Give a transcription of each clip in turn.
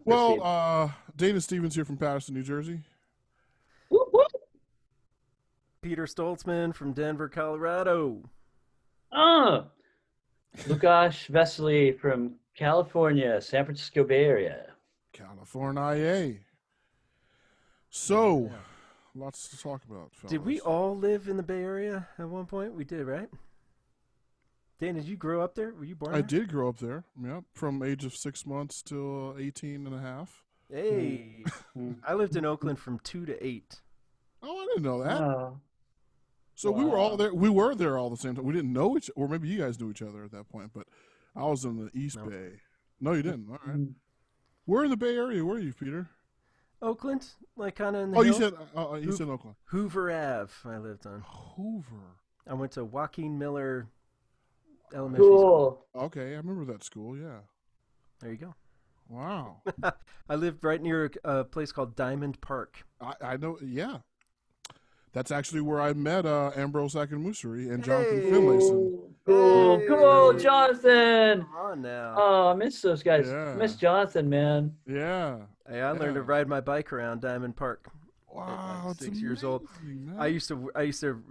Well, proceed. Dana Stevens here from Patterson, New Jersey. Whoop, whoop. Peter Stoltzman from Denver, Colorado. Ah, Lukasz Vesely from California, San Francisco Bay Area. California. So, Yeah. lots to talk about, fellas. Did we all live in the Bay Area at one point? We did, right? Dan, did you grow up there? Were you born I there? did grow up there, yep, from age of 6 months till 18 and a half. Hey, Mm. I lived in Oakland from 2 to 8. Oh, I didn't know that. Oh, So we were all wow. there. We were there all the same time. We didn't know each, or maybe you guys knew each other at that point. But I was in the East No. Bay. No, you didn't. All right. Mm. Where in the Bay Area were you, Peter? Oakland, like kind of in the Oh, hills. you said Oakland. Hoover Ave. I lived on. Hoover. I went to Joaquin Miller Elementary School. Cool. Okay, I remember that school. Yeah. There you go. Wow. I lived right near a place called Diamond Park. I know. Yeah. That's actually where I met Ambrose Akinmusiri and Jonathan Finlayson. Cool, cool, Hey. Jonathan. Come on now. Oh, I miss those guys. Yeah. Miss Jonathan, man. Yeah. Hey, I learned to ride my bike around Diamond Park. Wow. Like it's 6 years old. amazing, man. I used to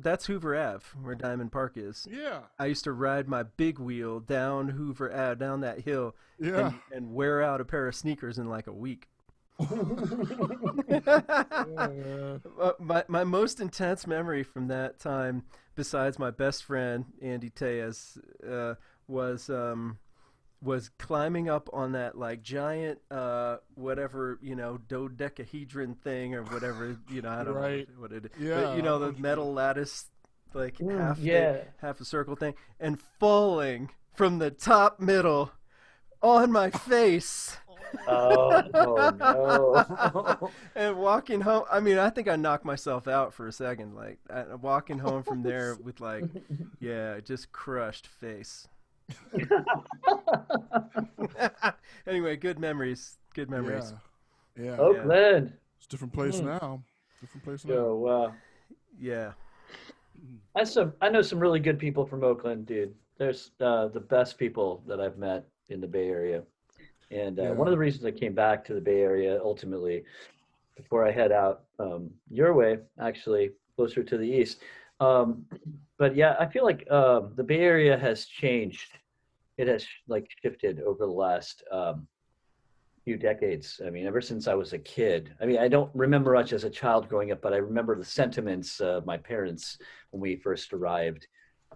that's Hoover Ave where Diamond Park is. Yeah. I used to ride my big wheel down Hoover Ave down that hill Yeah. and wear out a pair of sneakers in like a week. Yeah. My most intense memory from that time, besides my best friend Andy Tejas, was climbing up on that like giant whatever dodecahedron thing or whatever I don't Right. know what it is, Yeah, but the metal lattice like yeah. half a circle thing, and falling from the top middle on my face. Oh no. And walking home, I mean, I think I knocked myself out for a second. Like walking home from there with like, just crushed face. Anyway, good memories. Good memories. Yeah. Yeah. Oakland. It's a different place now. Different place now. Yo, wow. Yeah. I know some really good people from Oakland, dude. There's the best people that I've met in the Bay Area. And one of the reasons I came back to the Bay Area ultimately, before I head out your way, actually, closer to the east. But yeah, I feel like the Bay Area has changed. It has like shifted over the last few decades. I mean, ever since I was a kid. I mean, I don't remember much as a child growing up, but I remember the sentiments of my parents when we first arrived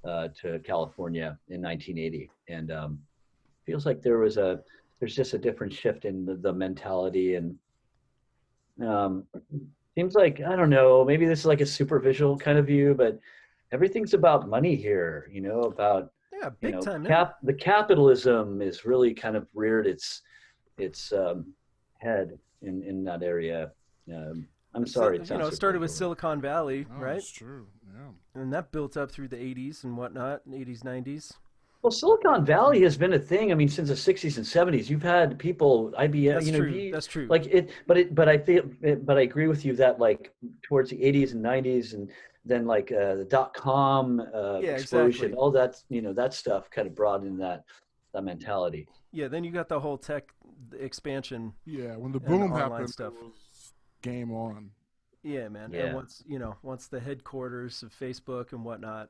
to California in 1980. And feels like there's just a different shift in the mentality, and seems like, I don't know, maybe this is like a superficial kind of view, but everything's about money here, about big time now. the capitalism is really kind of reared its head in that area. I'm sorry, it started with Silicon Valley, Oh, right? That's true. Yeah. And that built up through the 80s and whatnot, 80s, 90s. Well, Silicon Valley has been a thing. I mean, since the 60s and 70s, you've had people, IBM, That's true. That's true. like but I agree with you that like towards the 80s and 90s, and then like the .com explosion, exactly. all that, that stuff kind of brought in that mentality. Yeah, then you got the whole tech expansion. Yeah. When the And boom online happened, stuff. it was game on. Yeah, man. Yeah. And once the headquarters of Facebook and whatnot,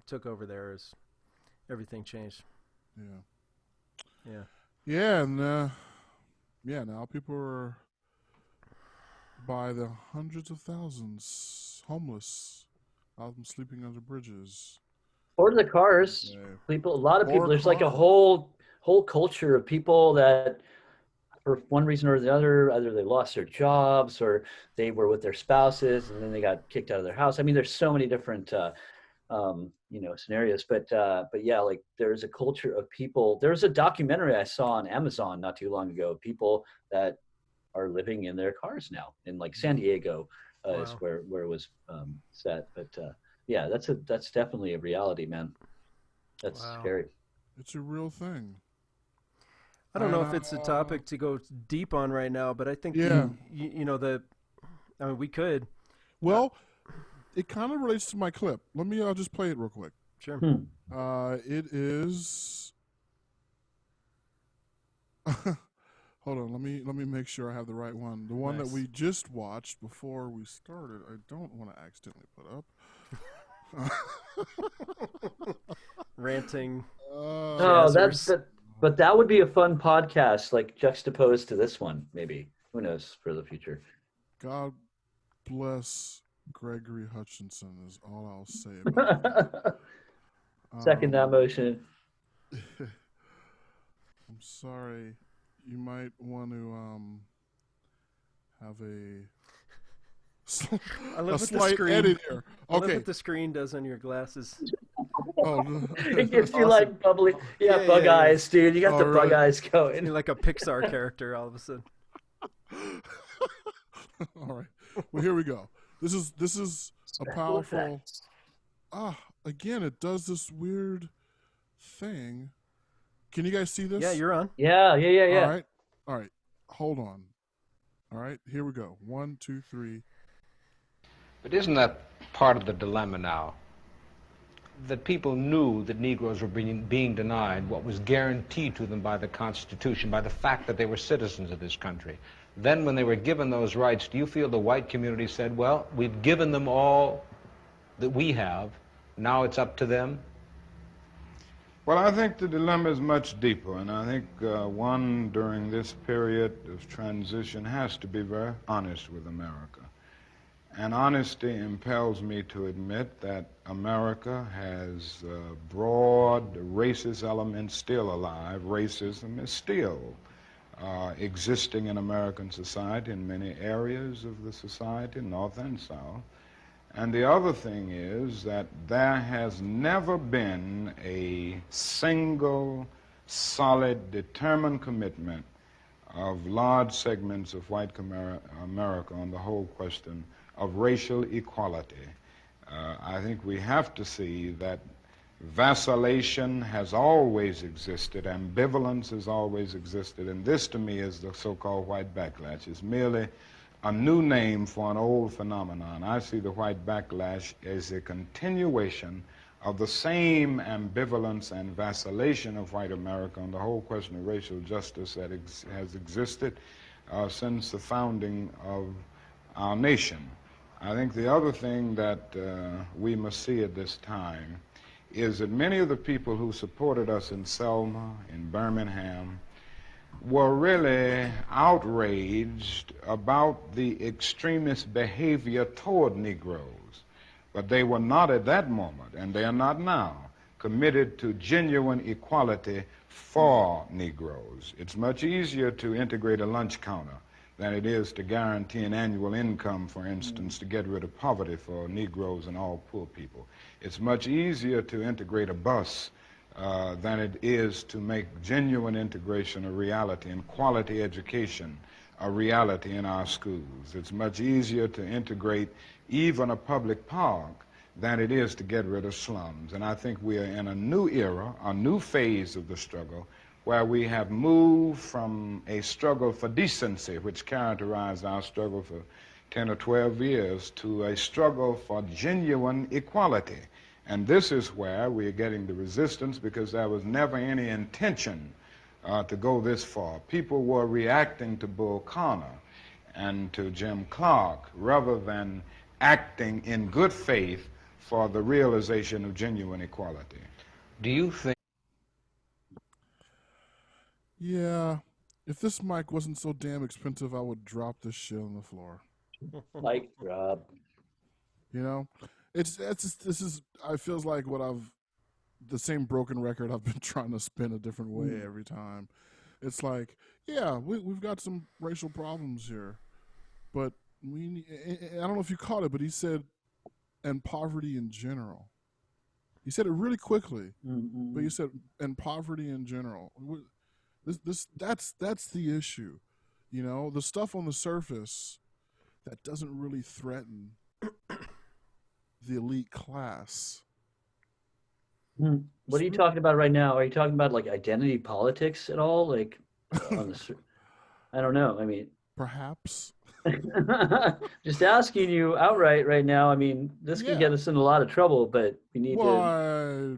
took over there, as everything changed. Yeah. Yeah. Yeah, and now people are by the hundreds of thousands homeless, out them sleeping under bridges. Or the cars, Yeah. a lot of people. Or There's like a cars. whole culture of people that, for one reason or the other, either they lost their jobs or they were with their spouses and then they got kicked out of their house. I mean, there's so many different scenarios, but yeah, like there's a culture of people. There's a documentary I saw on Amazon not too long ago, people that are living in their cars now in like San Diego is Wow. where it was set. But yeah, that's definitely a reality, man. That's Wow. scary. It's a real thing. I don't know if it's a topic to go deep on right now, but I think Yeah. I mean, we could. Well, it kind of relates to my clip. I'll just play it real quick. Sure. It is Hold on, let me make sure I have the right one. The one that Nice. we just watched before we started. I don't want to accidentally put up. Ranting No, jazzers. but that would be a fun podcast, like juxtaposed to this one, maybe. Who knows for the future? God bless Gregory Hutchinson is all I'll say about that. Second that motion. I'm sorry. You might want to have I a love what the slight screen. edit here. I love Okay. what the screen does on your glasses. Oh, It gives you Awesome. like bubbly, Yeah, bug yeah, yeah. eyes, dude. You got Oh, the bug really? eyes going. You're like a Pixar character all of a sudden. all right. Well, here we go. This is a Special powerful. effects. Again, it does this weird thing. Can you guys see this? Yeah, you're on. Yeah. All right. Hold on. All right, here we go. 1, 2, 3. But isn't that part of the dilemma now? That people knew that Negroes were being denied what was guaranteed to them by the Constitution, by the fact that they were citizens of this country. Then when they were given those rights, do you feel the white community said, well, we've given them all that we have, now it's up to them? Well, I think the dilemma is much deeper, and I think one during this period of transition has to be very honest with America. And honesty impels me to admit that America has broad racist elements still alive. Racism is still existing in American society in many areas of the society, North and South. And the other thing is that there has never been a single, solid, determined commitment of large segments of white America on the whole question of racial equality. I think we have to see that vacillation has always existed, ambivalence has always existed, and this to me is the so-called white backlash. It's merely a new name for an old phenomenon. I see the white backlash as a continuation of the same ambivalence and vacillation of white America on the whole question of racial justice that has existed since the founding of our nation. I think the other thing that we must see at this time is that many of the people who supported us in Selma, in Birmingham, were really outraged about the extremist behavior toward Negroes. But they were not at that moment, and they are not now, committed to genuine equality for Negroes. It's much easier to integrate a lunch counter than it is to guarantee an annual income, for instance, to get rid of poverty for Negroes and all poor people. It's much easier to integrate a bus than it is to make genuine integration a reality and quality education a reality in our schools. It's much easier to integrate even a public park than it is to get rid of slums. And I think we are in a new era, a new phase of the struggle, where we have moved from a struggle for decency, which characterized our struggle for 10 or 12 years, to a struggle for genuine equality. And this is where we are getting the resistance, because there was never any intention to go this far. People were reacting to Bull Connor and to Jim Clark rather than acting in good faith for the realization of genuine equality. Do you think? Yeah. If this mic wasn't so damn expensive, I would drop this shit on the floor. Like Rob. You know, it's just, this is. I feels like the same broken record I've been trying to spin a different way every time. It's like, yeah, we've got some racial problems here, but I don't know if you caught it, but he said, and poverty in general. He said it really quickly, but he said, and poverty in general. That's the issue, you know, the stuff on the surface that doesn't really threaten the elite class. What are you talking about right now? Are you talking about like identity politics at all? Like, I don't know. I mean, Perhaps. just asking you outright right now. I mean, this can get us in a lot of trouble, but we need Why,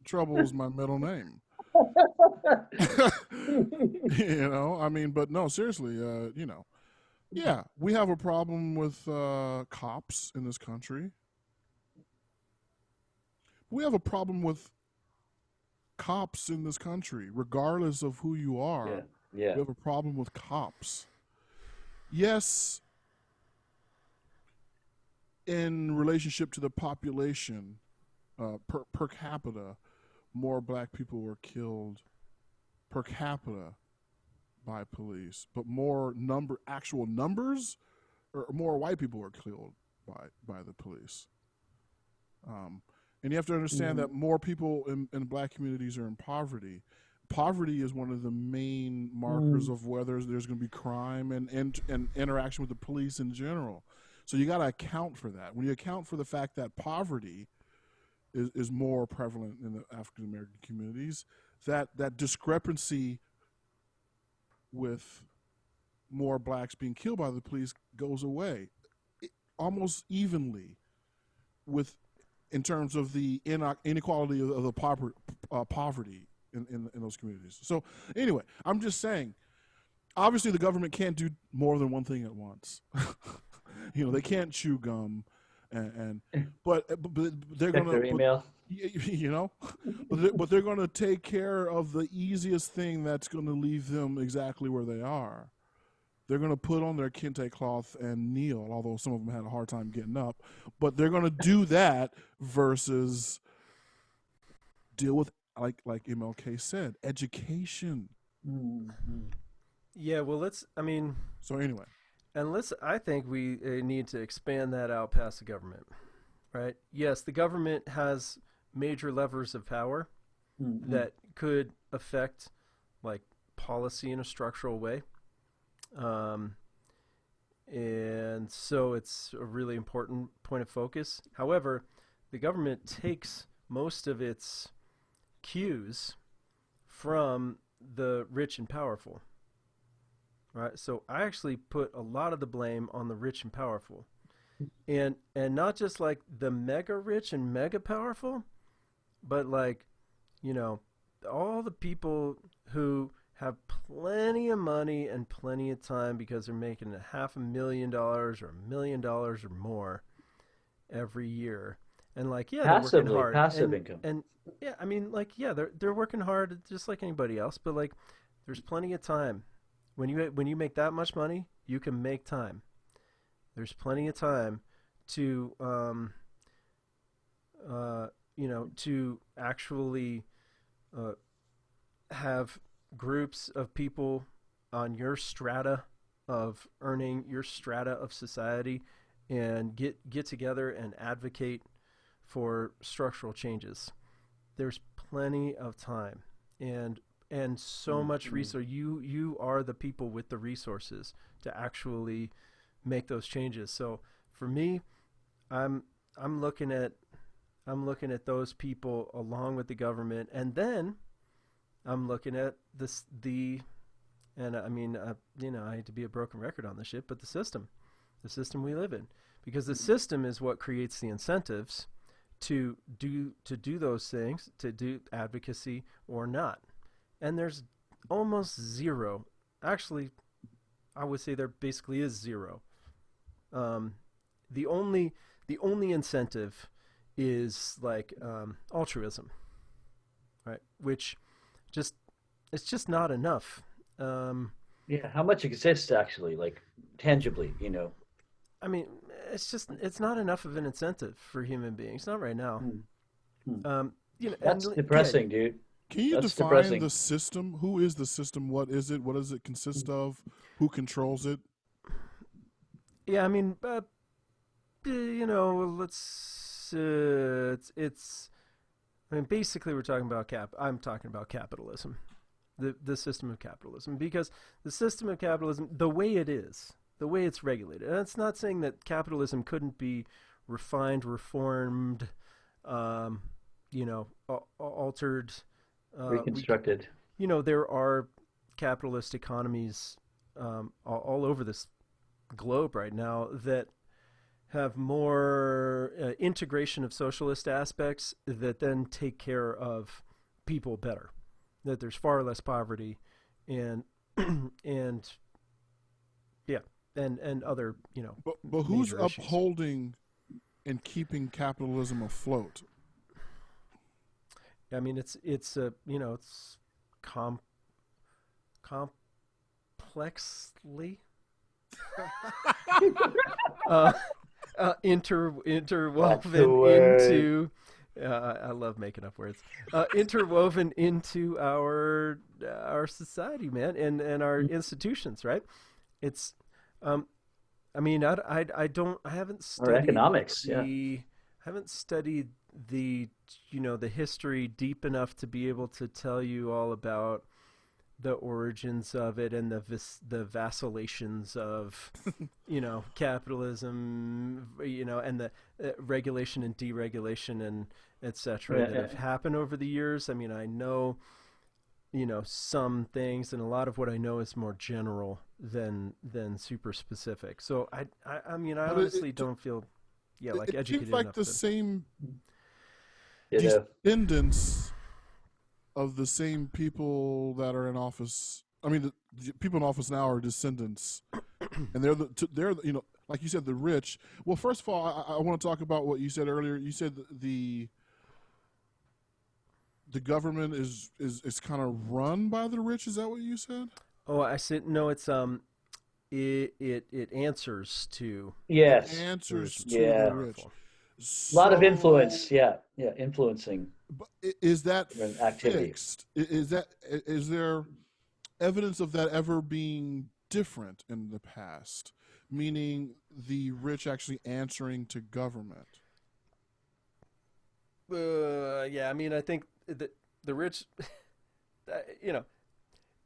trouble is my middle name. You know, I mean, but no, seriously, you know, yeah, we have a problem with cops in this country. We have a problem with cops in this country, regardless of who you are. Yeah. Yeah. We have a problem with cops. Yes, in relationship to the population, per capita, more black people were killed per capita by police, but more actual numbers, or more white people were killed by the police. And you have to understand that more people in black communities are in poverty. Poverty is one of the main markers of whether there's going to be crime and interaction with the police in general. So you got to account for that. When you account for the fact that poverty is more prevalent in the African American communities, that discrepancy with more blacks being killed by the police goes away almost evenly with in terms of the inequality of the poverty in those communities. So anyway, I'm just saying, obviously the government can't do more than one thing at once. You know, they can't chew gum, but they're Check gonna their email. you know, but they're gonna take care of the easiest thing that's gonna leave them exactly where they are. They're going to put on their kente cloth and kneel, although some of them had a hard time getting up. But they're going to do that versus deal with, like MLK said, education. Yeah, well, So anyway. I think we need to expand that out past the government, right? Yes, the government has major levers of power that could affect, like, policy in a structural way. And so it's a really important point of focus. However, the government takes most of its cues from the rich and powerful, right? So I actually put a lot of the blame on the rich and powerful, and not just like the mega rich and mega powerful, but like, you know, all the people who have plenty of money and plenty of time because they're making $500,000 or $1 million or more every year, and like, yeah, they're working hard, passive income, and yeah, I mean, like, yeah, they're working hard just like anybody else, but like, there's plenty of time. When you make that much money, you can make time. There's plenty of time to you know, to actually have groups of people on your strata of earning, your strata of society, and get together and advocate for structural changes. There's plenty of time and so much resource. You are the people with the resources to actually make those changes. So for me, I'm looking at those people along with the government, and then I'm looking at and I mean, you know, I hate to be a broken record on this shit, but the system we live in, because the system is what creates the incentives to do those things, to do advocacy or not. And there's almost zero. Actually, I would say there basically is zero. The only incentive is like altruism, right? Which it's just not enough. Yeah, how much exists actually, like tangibly, you know? I mean, it's not enough of an incentive for human beings, not right now. You know, That's depressing, dude. Can you That's define depressing. the system? Who is the system? What is it? What does it consist of? Who controls it? Yeah, I mean, you know, it's. I mean, basically, we're talking about I'm talking about capitalism, the system of capitalism, because the system of capitalism, the way it is, the way it's regulated, and it's not saying that capitalism couldn't be refined, reformed, you know, altered, reconstructed. You know, there are capitalist economies all over this globe right now that have more integration of socialist aspects that then take care of people better. that there's far less poverty, and and yeah, and other, you know. But who's major issues. upholding and keeping capitalism afloat? I mean, it's you know, it's complexly uh, interwoven into. I love making up words. Interwoven into our society, man, and our institutions, right? It's, I mean, I haven't studied Our economics, haven't studied the, you know, the history deep enough to be able to tell you all about the origins of it and the vacillations of, you know, capitalism, you know, and the regulation and deregulation and etc. that have happened over the years. I mean, I know, you know, some things, and a lot of what I know is more general than super specific. So I mean, I honestly don't feel like educated seems like enough the to... same descendants of the same people that are in office. I mean, the people in office now are descendants, and they're you know, like you said, the rich. Well, first of all, I want to talk about what you said earlier. You said the government is kind of run by the rich. Is that what you said? Oh, I said no. It's it answers to... Yes. It answers to the rich. A lot of influence. Yeah, influencing. But is that activity fixed? Is there evidence of that ever being different in the past? Meaning the rich actually answering to government? Yeah, I mean, I think the rich, you know,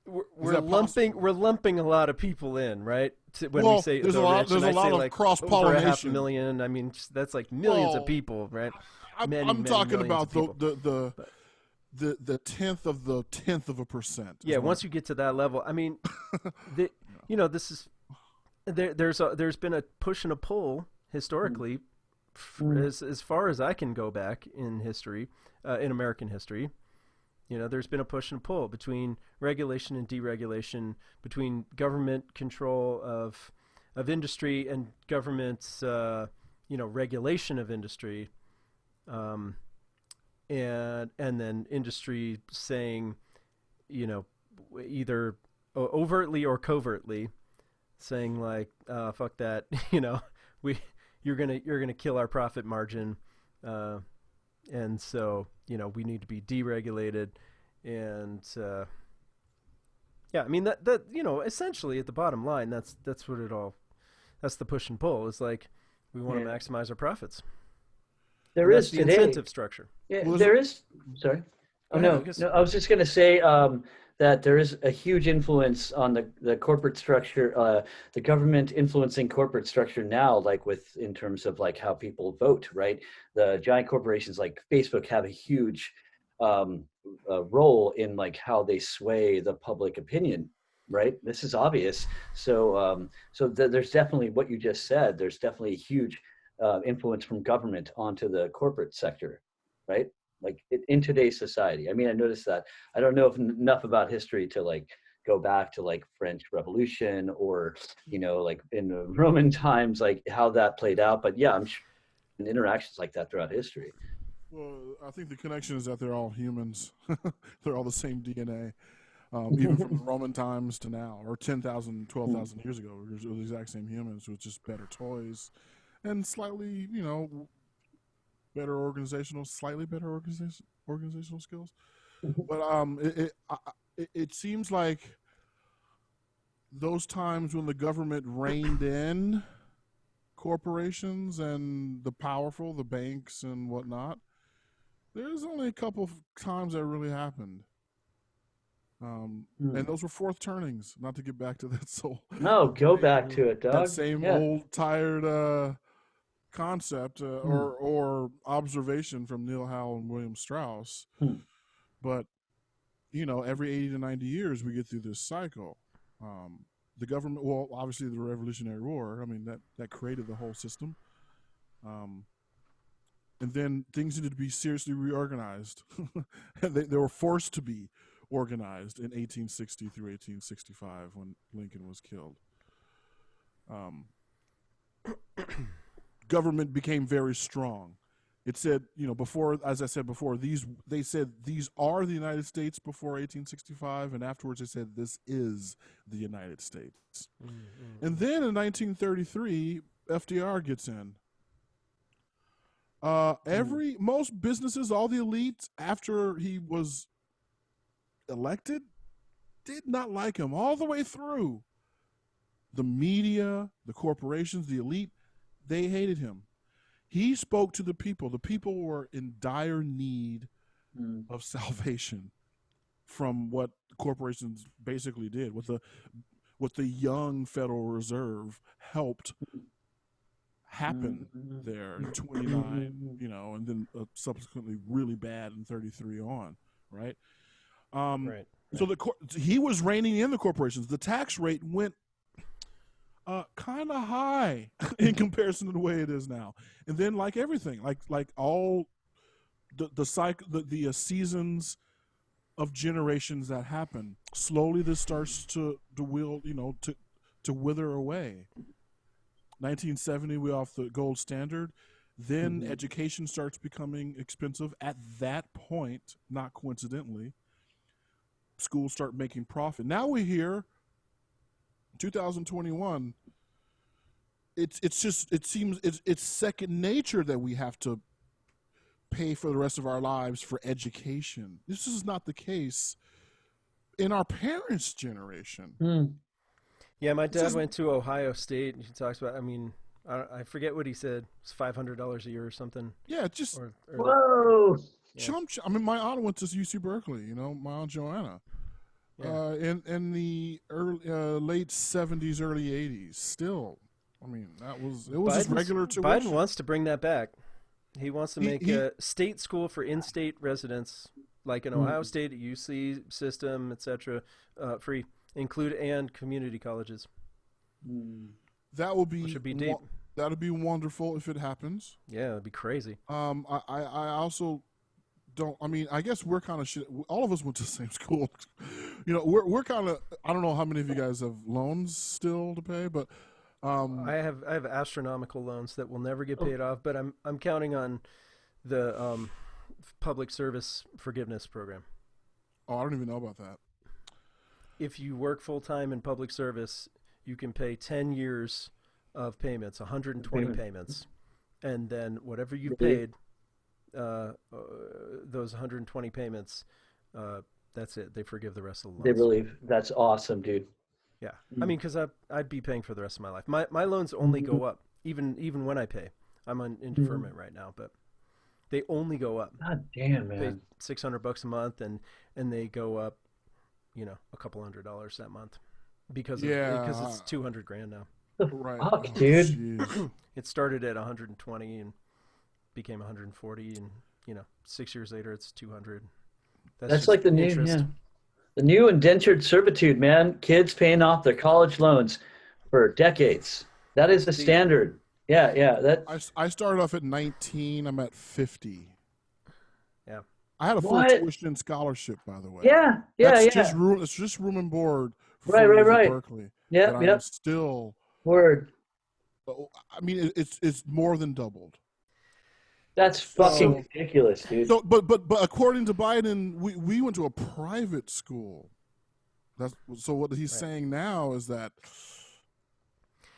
we're lumping a lot of people in, right? When we say there's the a lot, rich, there's and a lot of like cross-pollination. over 500,000. I mean, that's like millions of people, right? I'm talking about the tenth of the 1%. Yeah, once you get to that level, I mean, you know, this is there's been a push and a pull historically, as far as I can go back in history, in American history. You know, there's been a push and pull between regulation and deregulation, between government control of industry and government's you know, regulation of industry, and then industry saying, you know, either overtly or covertly saying like, fuck that, you know, you're gonna kill our profit margin, and so, you know, we need to be deregulated. And yeah, I mean, that you know, essentially at the bottom line, that's what it all, that's the push and pull. It's like we want to maximize our profits. There is the incentive structure. Yeah, there is. Sorry. Oh, no, I was just going to say that there is a huge influence on the corporate structure, the government influencing corporate structure now, like in terms of like how people vote, right? The giant corporations like Facebook have a huge role in like how they sway the public opinion, right? This is obvious. So there's definitely what you just said. There's definitely a huge influence from government onto the corporate sector, right? Like in today's society. I mean, I noticed that. I don't know enough about history to like go back to like French Revolution or, you know, like in the Roman times, like how that played out. But yeah, I'm sure interactions like that throughout history. Well, I think the connection is that they're all humans. They're all the same DNA. Even from the Roman times to now, or 10,000, 12,000 years ago, it was the exact same humans with just better toys and slightly, you know, slightly better organizational skills. But it seems like those times when the government reined in corporations and the powerful, the banks and whatnot, there's only a couple of times that really happened. And those were fourth turnings, not to get back to that soul. No, go back to it, dog. That same old tired concept or observation from Neil Howe and William Strauss. But, you know, every 80 to 90 years we get through this cycle. The government, well, obviously the Revolutionary War, I mean, that created the whole system. And then things needed to be seriously reorganized. They were forced to be, organized in 1860 through 1865 when Lincoln was killed. Government became very strong. It said, before, as I said before, they said these are the United States before 1865, and afterwards they said this is the United States. Mm-hmm. And then in 1933, FDR gets in. Most businesses, all the elites, after he was elected, did not like him all the way through. The media, the corporations, the elite, they hated him. He spoke to the people. The people were in dire need of salvation from what corporations basically did. What the young Federal Reserve helped happen there in 29, and then subsequently really bad in 33 on, right? Right. So he was reining in the corporations. The tax rate went kind of high in comparison to the way it is now. And then, like everything, like all the cycle, the seasons of generations that happen, slowly this starts to wither away. 1970, we off the gold standard. Then education starts becoming expensive. At that point, not coincidentally, schools start making profit. Now we hear 2021, it seems it's second nature that we have to pay for the rest of our lives for education. This is not the case in our parents' generation. Yeah, my dad went to Ohio State, and he talks about, I forget what he said. It's $500 a year or something. Yeah, just whoa. Yeah. My aunt went to UC Berkeley. My aunt Joanna. Yeah. In the late 70s, early 80s. Still, it was just regular tuition. Biden wants to bring that back. He wants to make a state school for in-state residents, like an Ohio State, UC system, etc., free, and community colleges. That will be should be deep. That would be wonderful if it happens. Yeah, it'd be crazy. I also don't. I guess we're kind of shit. All of us went to the same school. We're kind of. I don't know how many of you guys have loans still to pay, but I have astronomical loans that will never get paid off. But I'm counting on the public service forgiveness program. Oh, I don't even know about that. If you work full time in public service, you can pay 10 years of payments, 120 payments, and then whatever you've paid. Those 120 payments, that's it. They forgive the rest of the loans. They relieve. That's awesome, dude. Yeah, because I'd be paying for the rest of my life. My loans only go up, even when I pay. I'm in deferment right now, but they only go up. God damn, man. Pay $600 a month, and they go up, a couple $100 that month, because it's $200,000 now. Right, fuck, dude. It started at 120 and became 140, and 6 years later it's 200. That's like the new indentured servitude, man. Kids paying off their college loans for decades. That is the standard. Yeah. I started off at 19. I'm at 50. Yeah. I had a full tuition scholarship, by the way. Yeah. It's just room and board. Right. Berkeley. Yeah. I'm still. Word. It's more than doubled. That's fucking ridiculous, dude. So, but according to Biden, we went to a private school. So what he's saying now is that.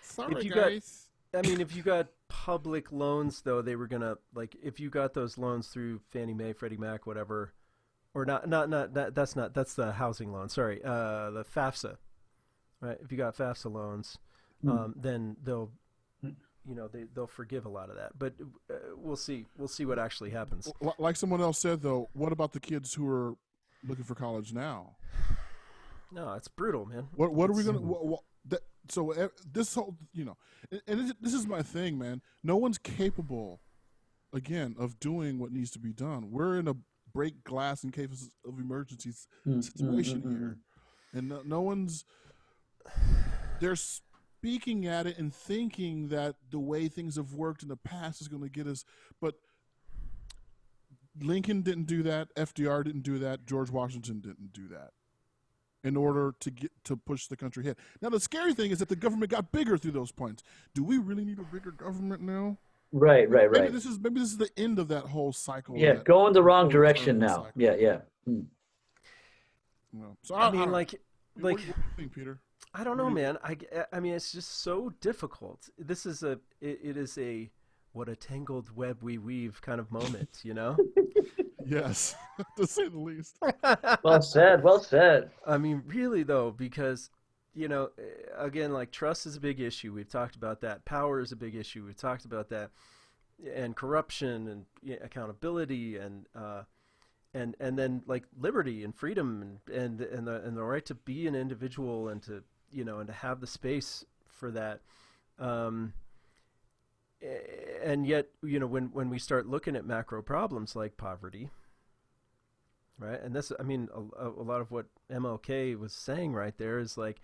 Sorry, guys. If you got public loans, though, they were gonna if you got those loans through Fannie Mae, Freddie Mac, whatever, or not. That's the housing loan. Sorry, the FAFSA. Right. If you got FAFSA loans, then they'll forgive a lot of that, but we'll see what actually happens. Like someone else said, though, what about the kids who are looking for college now? No, it's brutal, man. What are we gonna? So this whole, and this is my thing, man. No one's capable, again, of doing what needs to be done. We're in a break glass in case of emergencies situation here, and no one's. They're speaking at it and thinking that the way things have worked in the past is going to get us, but Lincoln didn't do that. FDR didn't do that. George Washington didn't do that in order to push the country ahead. Now, the scary thing is that the government got bigger through those points. Do we really need a bigger government now? Right. Maybe this is the end of that whole cycle. Yeah, going the wrong direction now. Cycle. Yeah. Well, so I mean, what do you think, Peter? I don't know, man. I mean, it's just so difficult. It is a what a tangled web we weave kind of moment, you know? Yes, to say the least. Well said. I mean, really though, because, you know, again, like trust is a big issue. We've talked about that. Power is a big issue. We've talked about that, and corruption and accountability and then like liberty and freedom and the right to be an individual and to, you know, and to have the space for that. And yet, you know, when we start looking at macro problems like poverty, right? And this, I mean, a lot of what MLK was saying right there is like,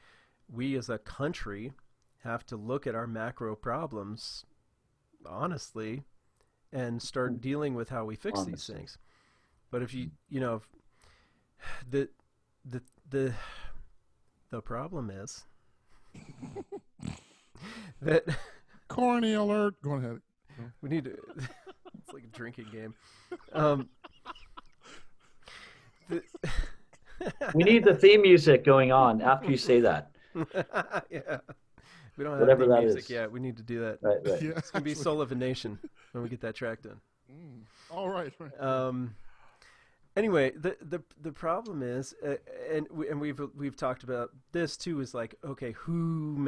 we as a country have to look at our macro problems honestly and start dealing with how we fix these things. But if you know, the problem is that corny alert. Go ahead. We need to. It's like a drinking game. We need the theme music going on after you say that. Yeah. We don't have Whatever theme that music is. yet. We need to do that. Right. Yeah, It's gonna be Soul of a Nation when we get that track done. All right. Anyway, the problem is, and we've talked about this too, is like, okay, who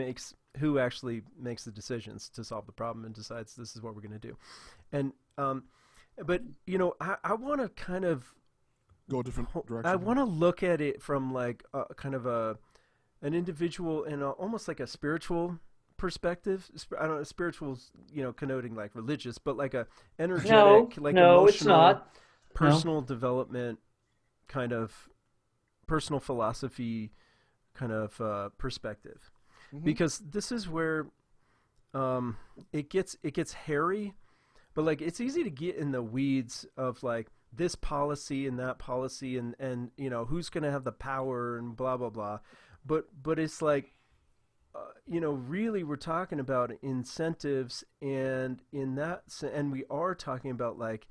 actually makes the decisions to solve the problem and decides this is what we're going to do, and but you know, I want to kind of go a different direction. I want to look at it from like kind of an individual and almost like a spiritual perspective. I don't know, spiritual's, you know, connoting like religious, but like a energetic, like no, emotional, it's not. personal development kind of personal philosophy kind of perspective. Because this is where it gets hairy, but like it's easy to get in the weeds of like this policy and that policy and you know, who's going to have the power and blah blah blah, but it's like you know, really we're talking about incentives, and in that and we are talking about like,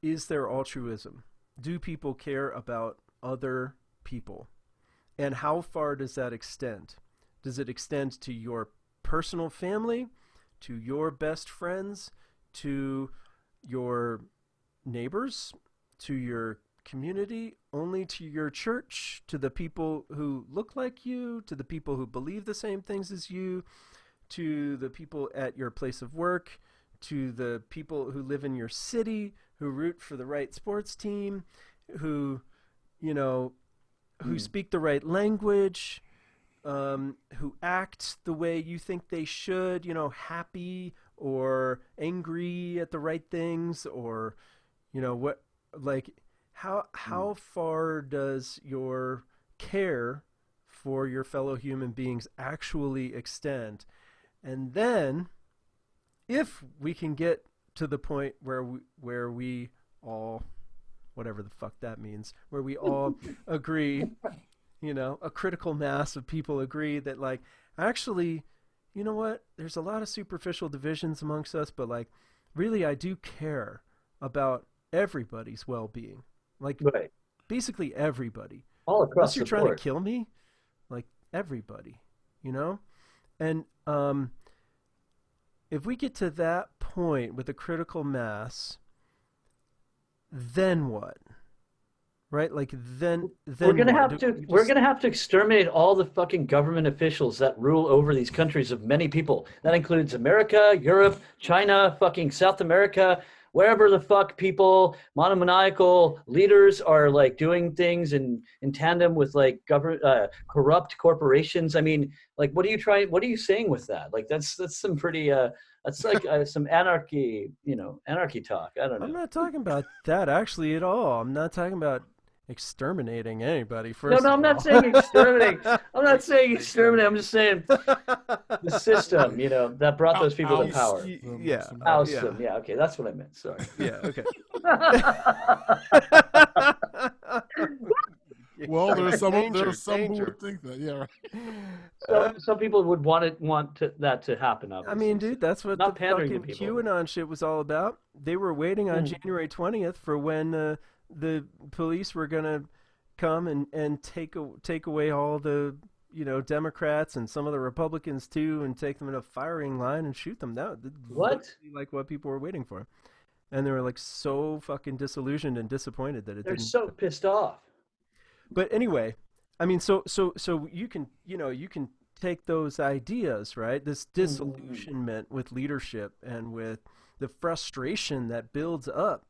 is there altruism? Do people care about other people? And how far does that extend? Does it extend to your personal family, to your best friends, to your neighbors, to your community, only to your church, to the people who look like you, to the people who believe the same things as you, to the people at your place of work, to the people who live in your city, who root for the right sports team, who, you know, who speak the right language, who act the way you think they should, you know, happy or angry at the right things, or, you know, what, like, how far does your care for your fellow human beings actually extend? And then, if we can get to the point where we all, whatever the fuck that means, where we all agree, you know, a critical mass of people agree that like, actually, you know what, there's a lot of superficial divisions amongst us, but like, really I do care about everybody's well-being. Like, right. Basically everybody. All across Unless you're the trying board. to kill me, like everybody, you know? And if we get to that point with a critical mass, then what? Right? Like then we're gonna what? we're gonna have to exterminate all the fucking government officials that rule over these countries of many people. That includes America, Europe, China, fucking South America, wherever the fuck people, monomaniacal leaders are like doing things in tandem with like corrupt corporations. I mean, like, what are you saying with that? Like, that's some pretty, that's like some anarchy, you know, anarchy talk. I don't know. I'm not talking about that actually at all. I'm not talking about exterminating anybody. No, First, I'm not saying exterminate. I'm not saying exterminate. I'm just saying the system, that brought those people to power. Yeah. Oust them. Yeah, okay, that's what I meant. Sorry. Yeah. Okay. Well, there's some who danger. would think that. Yeah. Right. Some people would want that to happen. Obviously. I mean, dude, that's what Not the pandering to fucking people. QAnon shit was all about. They were waiting on January 20th for when the police were gonna come and take away all the Democrats and some of the Republicans too, and take them in a firing line and shoot them. That What? like what people were waiting for, and they were like so fucking disillusioned and disappointed that They're didn't. so pissed off. But anyway, I mean, so you can take those ideas, right? This disillusionment with leadership and with the frustration that builds up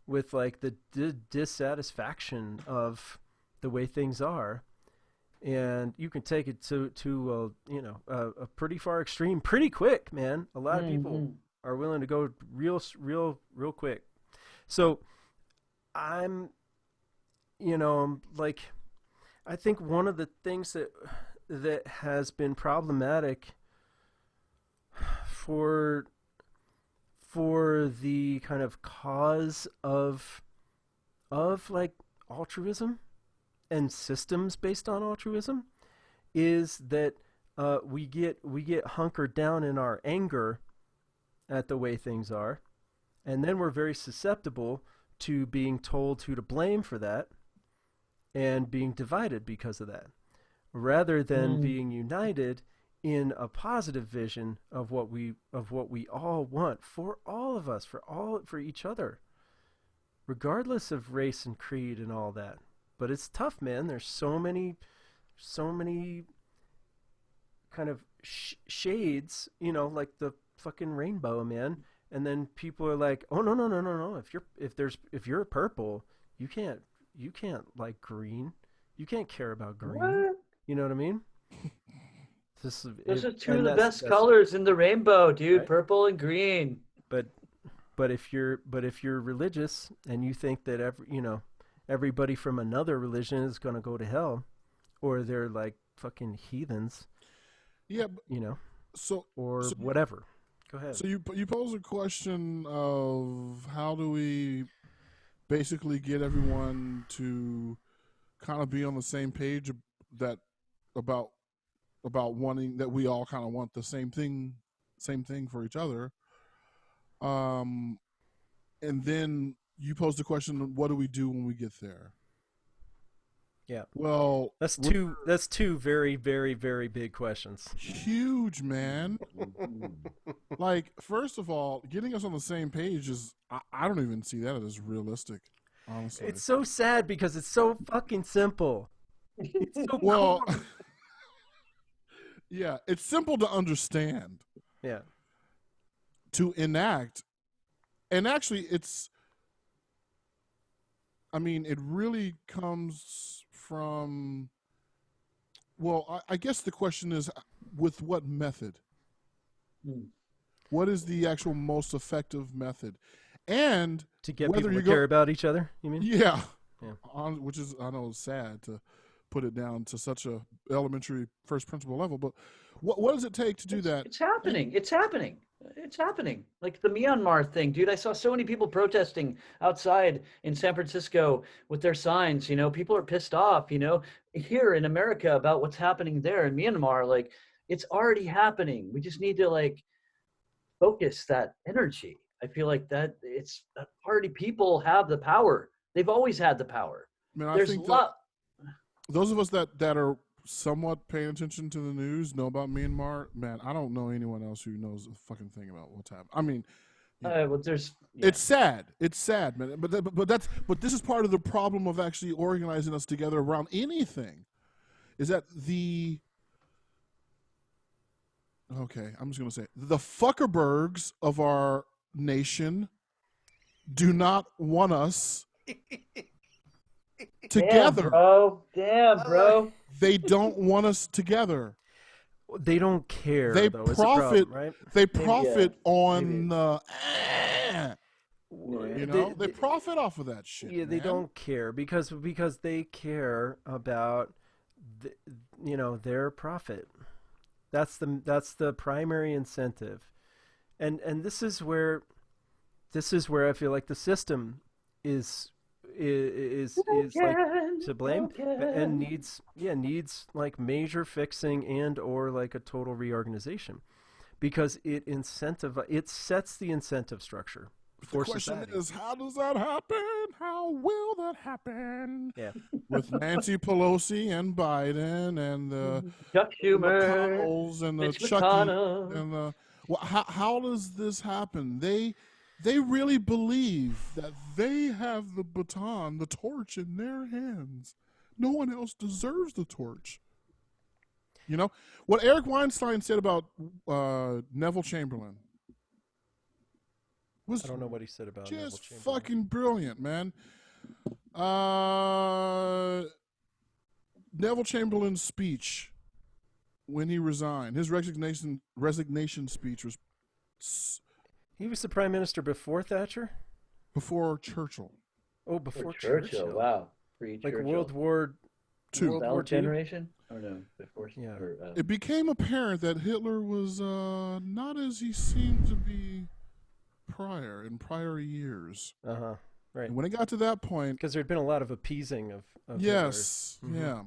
with like the dissatisfaction of the way things are, and you can take it to a pretty far extreme pretty quick, man. A lot of people are willing to go real quick. So I'm like, I think one of the things that has been problematic for the kind of cause of like altruism and systems based on altruism is that we get hunkered down in our anger at the way things are, and then we're very susceptible to being told who to blame for that and being divided because of that, rather than being united in a positive vision of what we all want for all of us, for each other, regardless of race and creed and all that. But it's tough, man. There's so many kind of shades, like the fucking rainbow, man. And then people are like, "Oh no! If you're a purple, you can't like green. You can't care about green." What? You know what I mean? Those are two of the best colors in the rainbow, dude. Right? Purple and green. But if you're religious and you think that everybody from another religion is going to go to hell, or they're like fucking heathens, yeah, or whatever. Go ahead. So you pose a question of how do we basically get everyone to kind of be on the same page about wanting that we all kind of want the same thing for each other. And then you pose the question, what do we do when we get there? Yeah. Well, that's two very, very, very big questions. Huge, man. Like, first of all, getting us on the same page is, I don't even see that as realistic, honestly. It's so sad because it's so fucking simple. It's so well, yeah, it's simple to understand. Yeah. To enact. And actually, it really comes from, well, I guess the question is, with what method? What is the actual most effective method? And to get people to care about each other, you mean? Yeah. Which is, I know, sad to put it down to such a elementary first principle level, but what does it take to do that? It's happening. It's happening. Like the Myanmar thing, dude. I saw so many people protesting outside in San Francisco with their signs. People are pissed off, here in America about what's happening there in Myanmar. Like, it's already happening. We just need to like focus that energy. I feel like that it's already, people have the power. They've always had the power. Man, I think that those of us that are somewhat paying attention to the news know about Myanmar. Man, I don't know anyone else who knows a fucking thing about what's happening. I mean, it's sad. It's sad, man. But this is part of the problem of actually organizing us together around anything. Is that I'm just gonna say the Fuckerbergs of our nation do not want us together. Damn, bro. They don't want us together. They don't care. They though. profit, problem, right? They profit on You know, they profit off of that shit. Yeah, man. they don't care because they care about their profit. That's the primary incentive, and this is where I feel like the system is like to blame and needs like major fixing and or like a total reorganization, because it sets the incentive structure for the question society. is, how does that happen? How will that happen? Yeah. With Nancy Pelosi and Biden and the Chuck Schumer, McConnells and the Mitch Chucky McConnell. and the how does this happen? They really believe that they have the baton, the torch in their hands. No one else deserves the torch. You know what Eric Weinstein said about Neville Chamberlain was I don't know what he said about Neville just Chamberlain. fucking brilliant, man. Neville Chamberlain's speech when he resigned, his resignation speech was He was the prime minister before Thatcher? before Churchill. Oh, before Churchill. Wow. Like World War II. World War II? generation? Or no, before. Yeah. Or, It became apparent that Hitler was not as he seemed to be in prior years. Uh-huh. Right. And when it got to that point, because there'd been a lot of appeasing of yes, Hitler. yeah,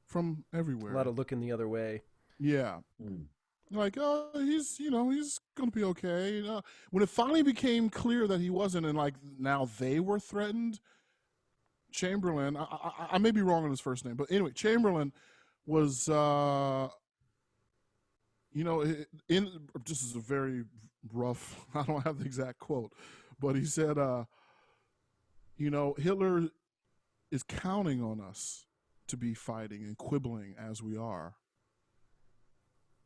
from everywhere. A lot of looking the other way. Yeah. Like, oh, he's going to be okay. When it finally became clear that he wasn't, and like now they were threatened, Chamberlain, I may be wrong on his first name, but anyway, Chamberlain was, this is a very rough, I don't have the exact quote, but he said, Hitler is counting on us to be fighting and quibbling as we are.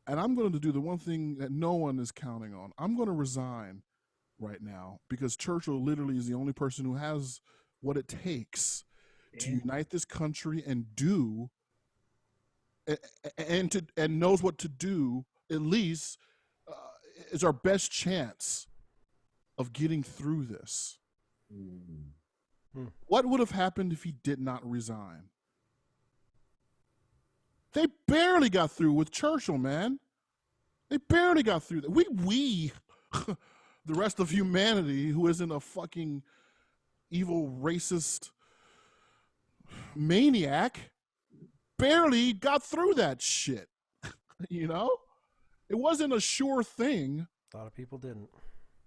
And I'm going to do the one thing that no one is counting on. I'm going to resign right now because Churchill literally is the only person who has what it takes to unite this country and knows what to do, at least is our best chance of getting through this. What would have happened if he did not resign? They barely got through with Churchill, man. They barely got through that. We, the rest of humanity who isn't a fucking evil racist maniac, barely got through that shit. You know? It wasn't a sure thing. A lot of people didn't.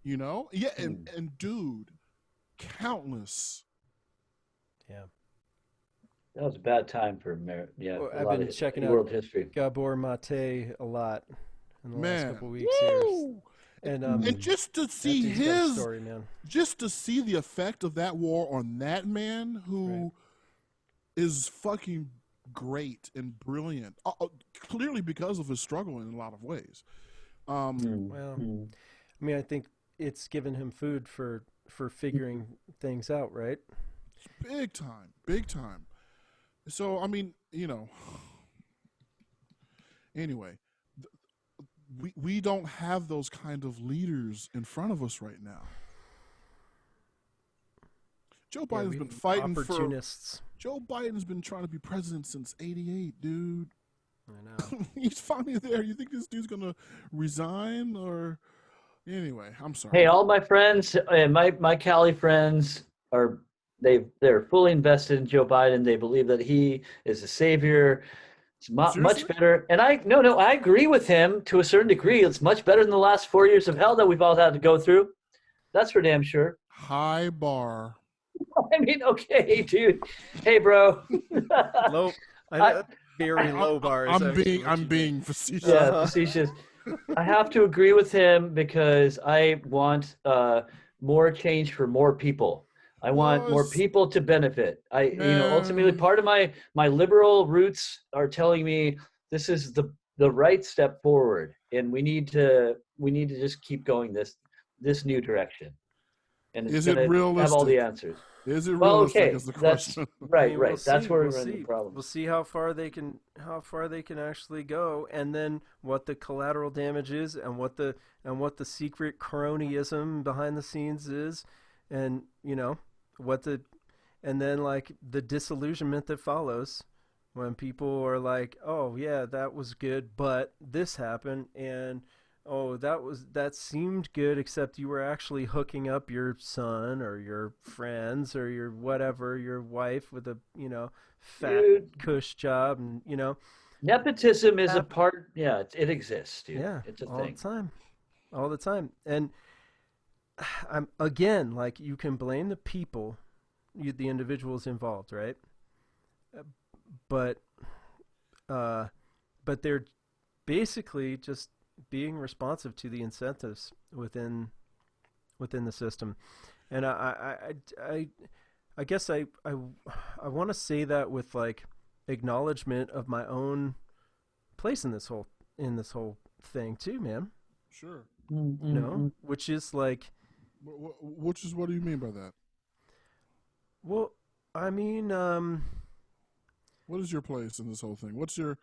You know? Yeah, and dude, countless. Yeah. That was a bad time for I've been checking out world history. Gabor Mate a lot in the last couple of weeks Woo! here. And just to see his story, man. Just to see the effect of that war on that man who is fucking great and brilliant, clearly because of his struggle in a lot of ways. Well, I mean, I think it's given him food for figuring things out, right? Big time. So, I mean, anyway, we don't have those kind of leaders in front of us right now. Joe Biden's been fighting opportunists. Joe Biden's been trying to be president since '88, dude. I know. He's finally there. You think this dude's gonna resign or? Anyway, I'm sorry. Hey, all my friends and my Cali friends they're fully invested in Joe Biden. They believe that he is a savior. It's much better. And I agree with him to a certain degree. It's much better than the last 4 years of hell that we've all had to go through. That's for damn sure. High bar. I mean, okay, dude. Hey, bro. Low. Very low bar. I'm being facetious. Yeah, facetious. I have to agree with him because I want more change for more people. I want more people to benefit. Ultimately part of my liberal roots are telling me this is the right step forward, and we need to just keep going this new direction. and it's Is it going to have all the realistic? answers. Is it Well, realistic? okay, Is the that's question. right. We'll That's see. where we We'll run into see. problems. We'll see how far they can actually go, and then what the collateral damage is, and what the secret cronyism behind the scenes is, and and then like the disillusionment that follows when people are like, oh yeah, that was good, but this happened, and oh, that seemed good, except you were actually hooking up your son or your friends or your whatever, your wife with a fat Dude, cush job, and nepotism is a part. Yeah, it exists, dude. yeah, It's a all thing. the time, all the time. And I'm again like, you can blame the people, the individuals involved, right? But they're basically just being responsive to the incentives within the system. And I guess I want to say that with like acknowledgement of my own place in this whole thing too, man. Sure. Which is like, What do you mean by that? well, I mean, what is your place in this whole thing? What's your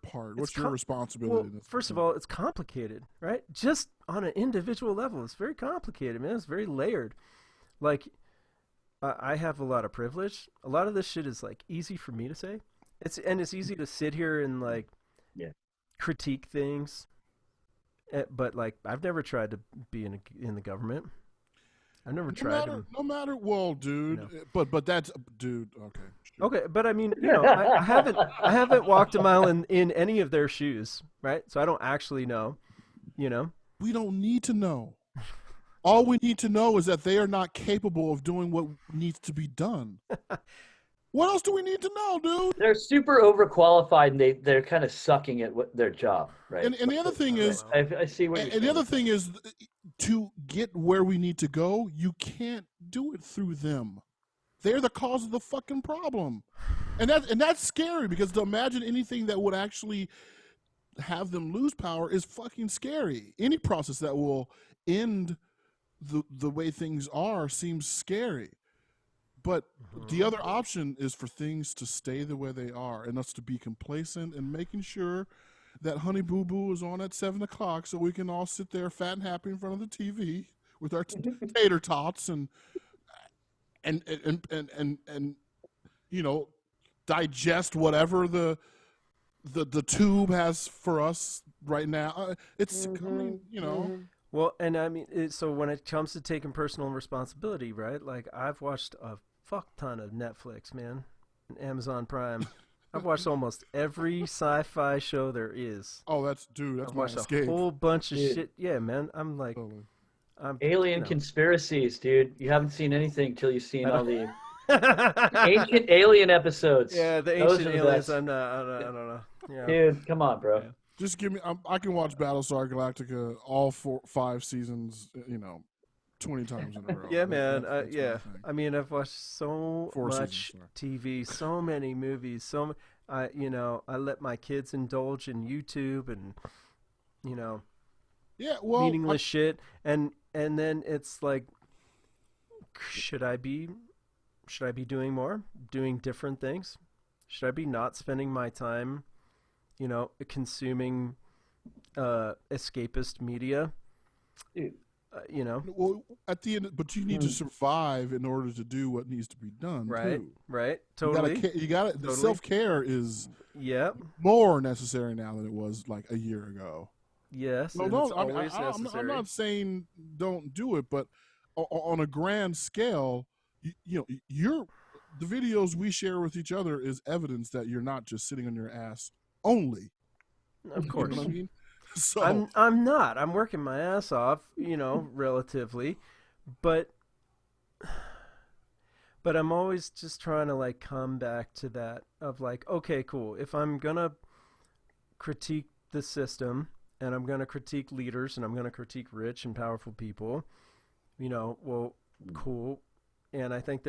part? What's your well, responsibility? In this first of thing? all, it's complicated, right? Just on an individual level, it's very complicated, man. It's very layered. Like, I have a lot of privilege. A lot of this shit is like easy for me to say. It's easy to sit here and like critique things. But like, I've never tried to be in the government. I've never tried to. No matter, well, dude. But that's, dude. Okay. Sure. Okay, but I mean, I haven't walked a mile in any of their shoes, right? So I don't actually know. We don't need to know. All we need to know is that they are not capable of doing what needs to be done. What else do we need to know, dude? They're super overqualified, and they're kind of sucking at their job, right? And the other thing is, I see what you're saying. And the other thing is, to get where we need to go, you can't do it through them. They're the cause of the fucking problem, and that's scary, because to imagine anything that would actually have them lose power is fucking scary. Any process that will end the way things are seems scary. But the other option is for things to stay the way they are, and us to be complacent and making sure that Honey Boo Boo is on at 7 o'clock, so we can all sit there fat and happy in front of the TV with our tater tots and digest whatever the tube has for us right now. It's coming, Well, and I mean, so when it comes to taking personal responsibility, right? Like, I've watched a fuck ton of Netflix, man, and Amazon Prime. I've watched almost every sci-fi show there is. Oh, that's I've my watched escape. a whole bunch of shit. Yeah, man. I'm like, Totally. Alien conspiracies, dude. You haven't seen anything till you've seen all the the ancient alien episodes. Yeah, the Those ancient are the aliens. best. I don't know. Yeah. Dude, come on, bro. Yeah. Just give me. I can watch Battlestar Galactica all 5 seasons. 20 times in a row. Yeah, man. That's my Yeah. thing. I mean, I've watched so 4 much seasons, TV, so many movies, I let my kids indulge in YouTube and Yeah, well, meaningless shit, and then it's like, should I be doing more, doing different things? Should I be not spending my time, consuming escapist media? Dude. Well, at the end, but you need to survive in order to do what needs to be done. Right, too. right, totally. You got to. Totally. Self-care is more necessary now than it was like a year ago. Yes, No, and it's always necessary. I'm not saying don't do it, but on a grand scale, the videos we share with each other is evidence that you're not just sitting on your ass only. Of course. You know what I mean? So I'm not. I'm working my ass off, relatively, but I'm always just trying to like come back to that of like, okay, cool. If I'm gonna critique the system, and I'm gonna critique leaders, and I'm gonna critique rich and powerful people, well, cool. And I think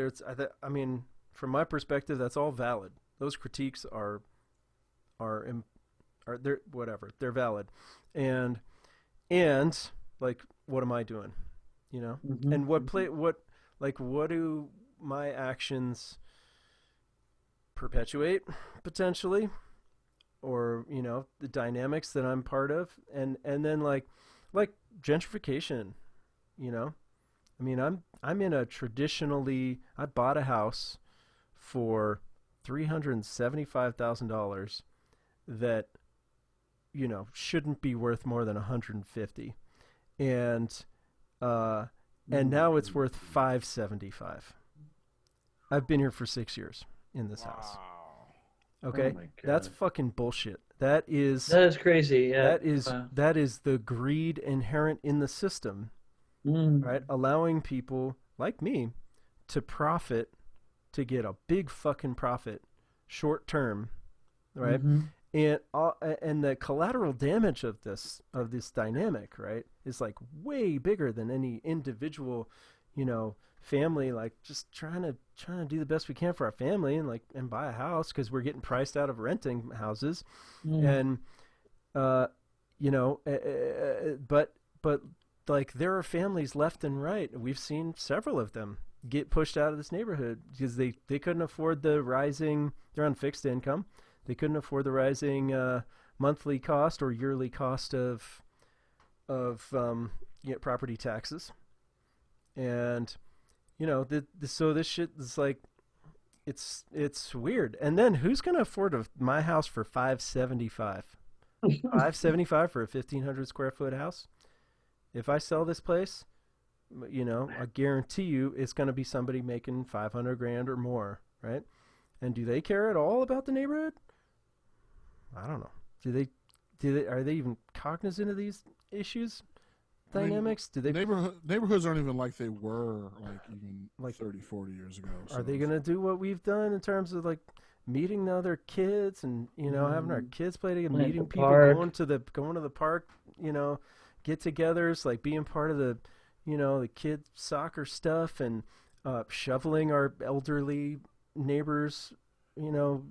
I mean, from my perspective, that's all valid. Those critiques are they're whatever, they're valid, and like, what am I doing? you know? Mm-hmm. And what do my actions perpetuate potentially? Or, you know, the dynamics that I'm part of, and then like gentrification, you know. I mean, I'm in a traditionally, I bought a house for $375,000 that, you know, shouldn't be worth more than 150, and now it's worth 575. I've been here for 6 years in this house. Okay, Oh my that's God. fucking bullshit. That is crazy. Yeah. that is the greed inherent in the system, right? Allowing people like me to profit, to get a big fucking profit, short term, right? And the collateral damage of this dynamic, right, is like way bigger than any individual, you know, family, like just trying to do the best we can for our family and buy a house because we're getting priced out of renting houses, and you know, but like there are families left and right. We've seen several of them get pushed out of this neighborhood because they couldn't afford the rising. They're on fixed income. They couldn't afford the rising monthly cost or yearly cost of property taxes, and you know, so this shit is like, it's weird. And then who's gonna afford my house for $575? $575 for a 1,500 square foot house? If I sell this place, you know, I guarantee you it's gonna be somebody making 500 grand or more, right? And do they care at all about the neighborhood? I don't know. Are they even cognizant of these issues? Dynamics? I mean, do they neighborhoods aren't even like they were like 30, 40 years ago. Are they gonna do what we've done in terms of like meeting the other kids and, you know, having our kids play together, meeting people, going to the park, you know, get-togethers, like being part of the, you know, the kids soccer stuff, and shoveling our elderly neighbors, you know,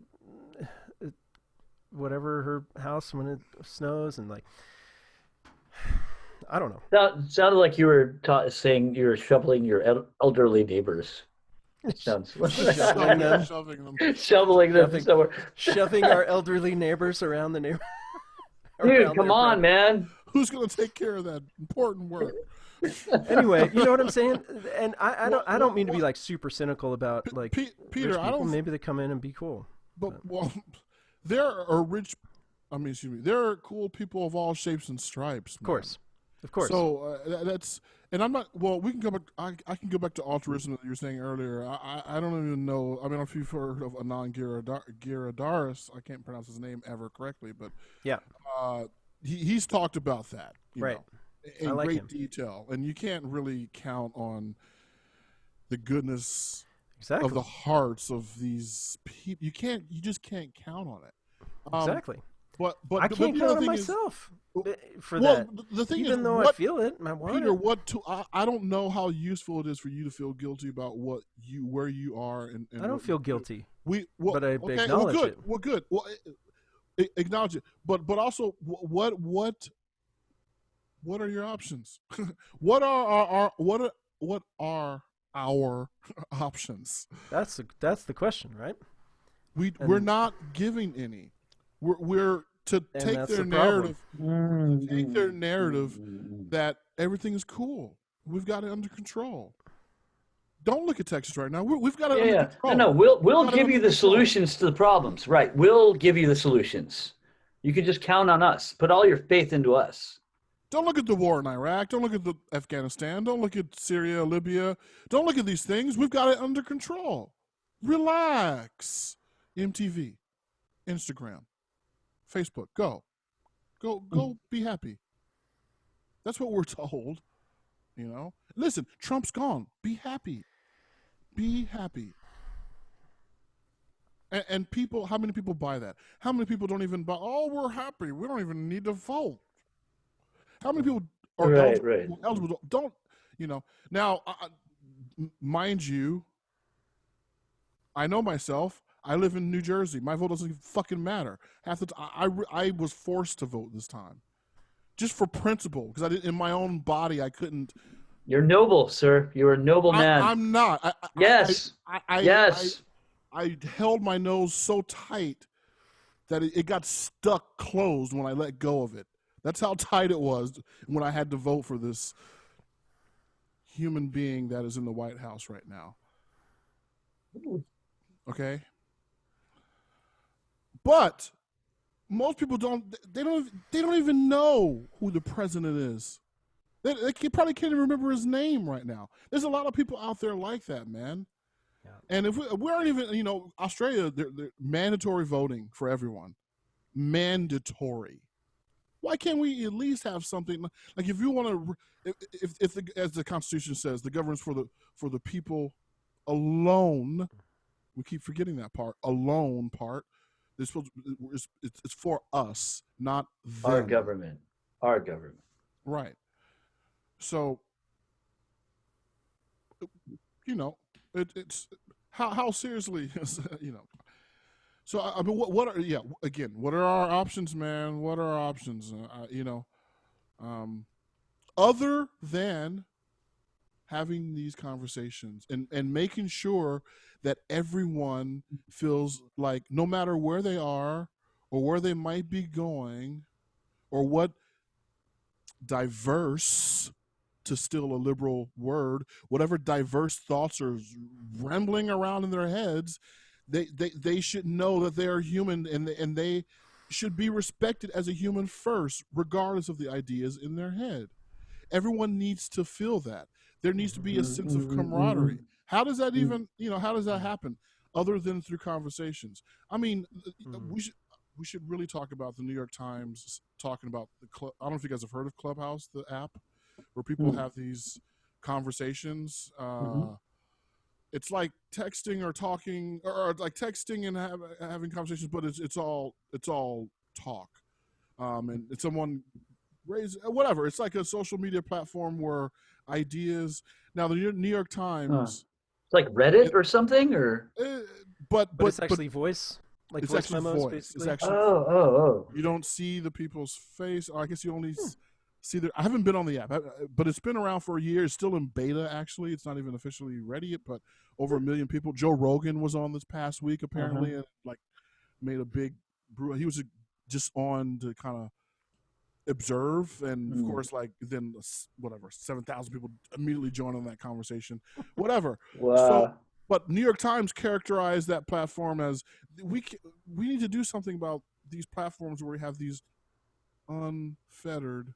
whatever her house when it snows, and like, I don't know. That sounded like you were saying you were shoveling your elderly neighbors. Sounds Shoveling them. Shoveling them somewhere. Shoving our elderly neighbors around the neighborhood. Dude, come on, man. Who's going to take care of that important work? Anyway, you know what I'm saying? And I don't mean to be like super cynical about like Peter. I don't. Maybe they come in and be cool. But well, there are there are cool people of all shapes and stripes. Of course. So that's, and I'm not. Well, we can go back. I can go back to altruism that you were saying earlier. I don't even know. I mean, if you've heard of Anand Giridharadas, I can't pronounce his name ever correctly, but yeah, he's talked about that, right, in great detail, and you can't really count on the goodness of the hearts of these people. You just can't count on it. Exactly. But I can't count on myself for that. The thing even is, though I feel it, I want Peter, it. I don't know how useful it is for you to feel guilty about where you are. And I don't feel guilty. But I acknowledge it. Well, good. Well, acknowledge it. But also, what are your options? What are our options? That's the question, right? We're not giving any. We're to take their narrative, that everything is cool. We've got it under control. Don't look at Texas right now. We've got it under control. No, we'll give you the solutions to the problems. Right. We'll give you the solutions. You can just count on us. Put all your faith into us. Don't look at the war in Iraq. Don't look at Afghanistan. Don't look at Syria, Libya. Don't look at these things. We've got it under control. Relax. MTV, Instagram, Facebook. Go be happy. That's what we're told, you know. Listen, Trump's gone. Be happy. Be happy. And people, how many people buy that? How many people don't even buy, oh, we're happy. We don't even need to vote. How many people are eligible? Don't, you know. Now, mind you, I know myself. I live in New Jersey. My vote doesn't even fucking matter. Half the time, I was forced to vote this time, just for principle, because in my own body I couldn't You're noble, sir. You're a noble man. I'm not. Yes. Yes. I held my nose so tight that it got stuck closed when I let go of it. That's how tight it was when I had to vote for this human being that is in the White House right now. Okay? But most people don't even know who the president is. They probably can't even remember his name right now. There's a lot of people out there like that, man. Yeah. And if we aren't even, Australia, they're mandatory voting for everyone. Mandatory. Why can't we at least have something like if you want to, as the Constitution says, the governance for the people alone. We keep forgetting that part. Alone part. It's for us, not them. Our government. Right. So, it's how seriously, So I mean, what are our options, man? What are our options? Other than having these conversations and making sure that everyone feels like no matter where they are or where they might be going or what diverse, to steal a liberal word, whatever diverse thoughts are rambling around in their heads, they should know that they are human and they should be respected as a human first, regardless of the ideas in their head. Everyone needs to feel that. There needs to be a sense of camaraderie. How does that even, how does that happen other than through conversations? I mean, we should really talk about the New York Times talking about I don't know if you guys have heard of Clubhouse, the app, where people have these conversations. It's like texting or talking, or like texting and having conversations, but it's all talk. And it's someone raise whatever. It's like a social media platform where ideas. Now the New York Times, it's like Reddit or something, or but it's actually voice. Like it's voice actually memos, voice. basically? It's actually You don't see the people's face. I guess you only see I haven't been on the app, but it's been around for a year. It's still in beta. Actually, it's not even officially ready yet. But over 1 million people. Joe Rogan was on this past week apparently, and like made a big. He was just on to kind of observe, and of course, like then 7,000 people immediately joined on that conversation. Whatever. Wow. So, but New York Times characterized that platform as we need to do something about these platforms where we have these unfettered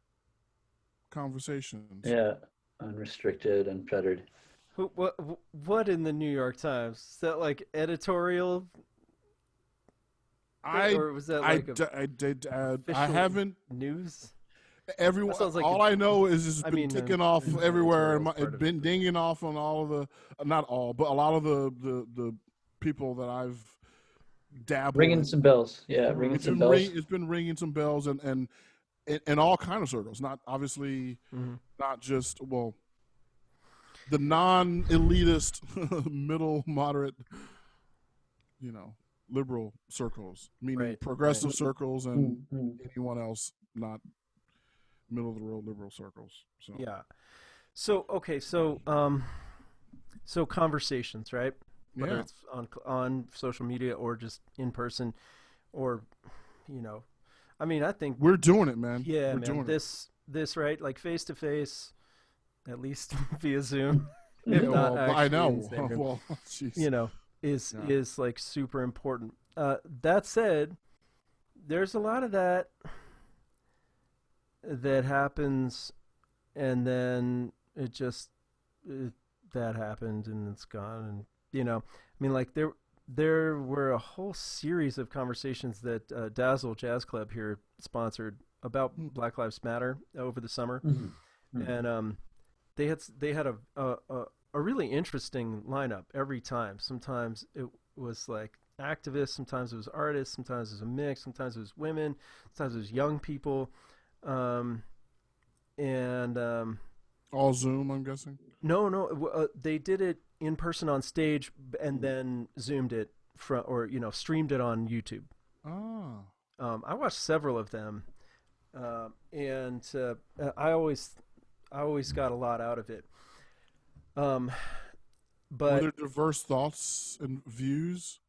conversations. Yeah, unrestricted, unfettered. What in the New York Times? Is that like editorial? Or was that like I haven't news. Everyone, like all I know is it's been ticking off everywhere, and it's been dinging off on all of the, not all, but a lot of the people that I've dabbled. Ringing some bells, yeah, ringing some bells. It's been ringing some bells, and all kind of circles. Not obviously, not just the non-elitist, middle, moderate, liberal circles, meaning progressive circles, and anyone else not middle of the road liberal circles. So yeah. So okay, so conversations, right? Whether it's on social media or just in person, or I mean, I think we're doing it, man. Yeah, we're doing this right, like face to face, at least via Zoom. If not I know. Well, is like super important. That said, there's a lot of that happens, and then that happened and it's gone, and I mean, like there were a whole series of conversations that Dazzle Jazz Club here sponsored about Black Lives Matter over the summer, and they had a really interesting lineup every time. Sometimes it was like activists, sometimes it was artists, sometimes it was a mix, sometimes it was women, sometimes it was young people. All Zoom, I'm guessing. No, they did it in person on stage and then zoomed it streamed it on YouTube. I watched several of them, and I always got a lot out of it. Were But there diverse thoughts and views?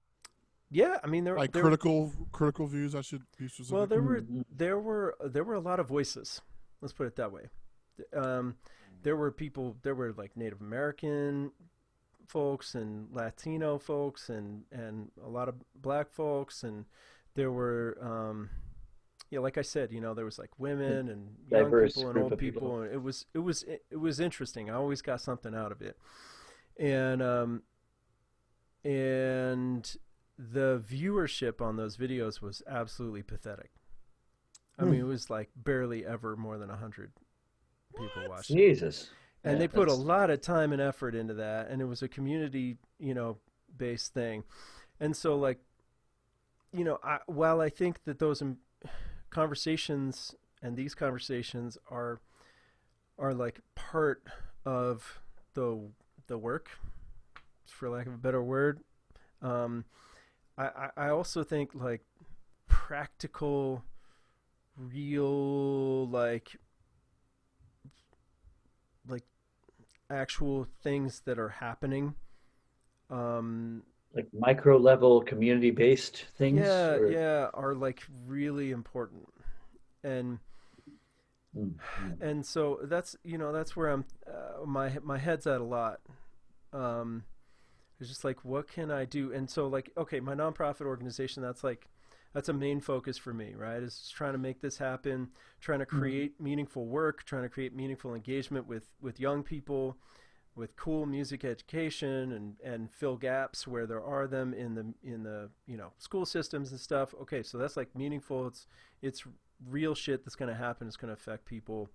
yeah, I mean, Like there critical views, I should be specific. well, there were a lot of voices. Let's put it that way. Um, there were people. There were like Native American folks and Latino folks and a lot of black folks, and there were yeah, like I said, there was like women and young Diverse people and group old of people. people, and it was interesting. I always got something out of it, and and the viewership on those videos was absolutely pathetic. I mean, it was like barely ever more than 100 people watched it. Jesus. And Yeah, they put a that's- lot of time and effort into that, and it was a community, based thing. And so, like, while I think that those conversations and these conversations are like part of the work, for lack of a better word, I also think like practical, real, like actual things that are happening. like micro level community based things. Yeah, Or... yeah, are like really important, and Mm-hmm. so that's where I'm my head's at a lot. Um, it's just like, what can I do? And so, like, okay, my nonprofit organization, that's a main focus for me, right? Is trying to make this happen, trying to create meaningful work, trying to create meaningful engagement with young people, with cool music education, and fill gaps where there are them in the school systems and stuff. Okay, so that's like meaningful. It's real shit that's going to happen. It's going to affect people.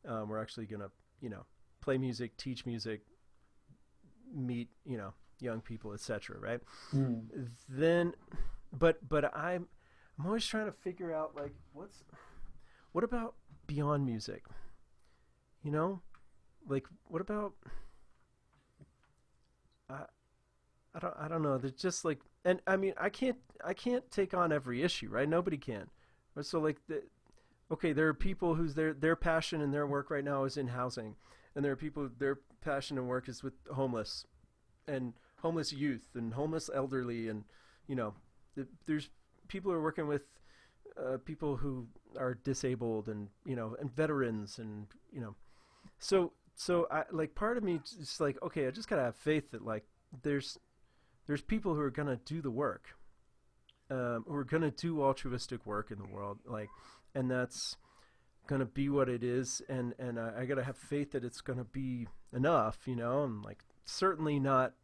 We're actually going to play music, teach music, meet young people, etc. Right? Then, but I'm always trying to figure out like what about beyond music? Like what about I don't know. There's just like, and I mean, I can't take on every issue, right? Nobody can. So like, okay, there are people whose their passion and their work right now is in housing, and there are people their passion and work is with homeless, and homeless youth and homeless elderly, and there's people who are working with people who are disabled, and and veterans, and so I like, part of me is like, okay, I just gotta have faith that like there's people who are gonna do the work, who are gonna do altruistic work in the world, like, and that's gonna be what it is, and I gotta have faith that it's gonna be enough, and like certainly not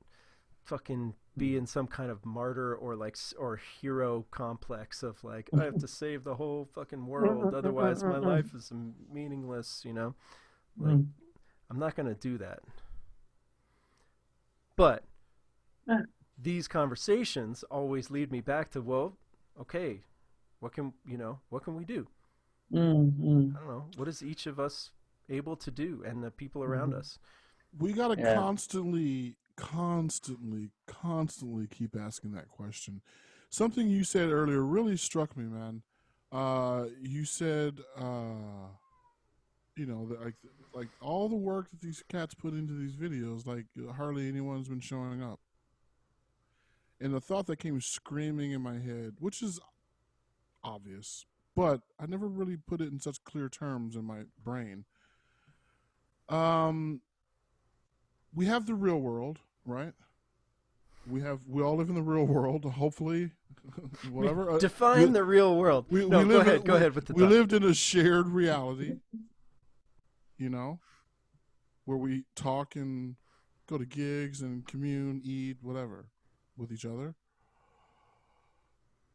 fucking be in some kind of martyr or hero complex of like, I have to save the whole fucking world, otherwise my life is meaningless, like I'm not gonna do that. But these conversations always lead me back to, well, okay, what can we do? I don't know. What is each of us able to do, and the people around us? We got to Yeah. constantly keep asking that question. Something you said earlier really struck me, man. You said, that like all the work that these cats put into these videos, like hardly anyone's been showing up. And the thought that came screaming in my head, which is obvious, but I never really put it in such clear terms in my brain. We have the real world, right? We all live in the real world, hopefully. Whatever. Define the real world. Go ahead with the we thought. lived in a shared reality, where we talk and go to gigs and commune, eat, whatever, with each other.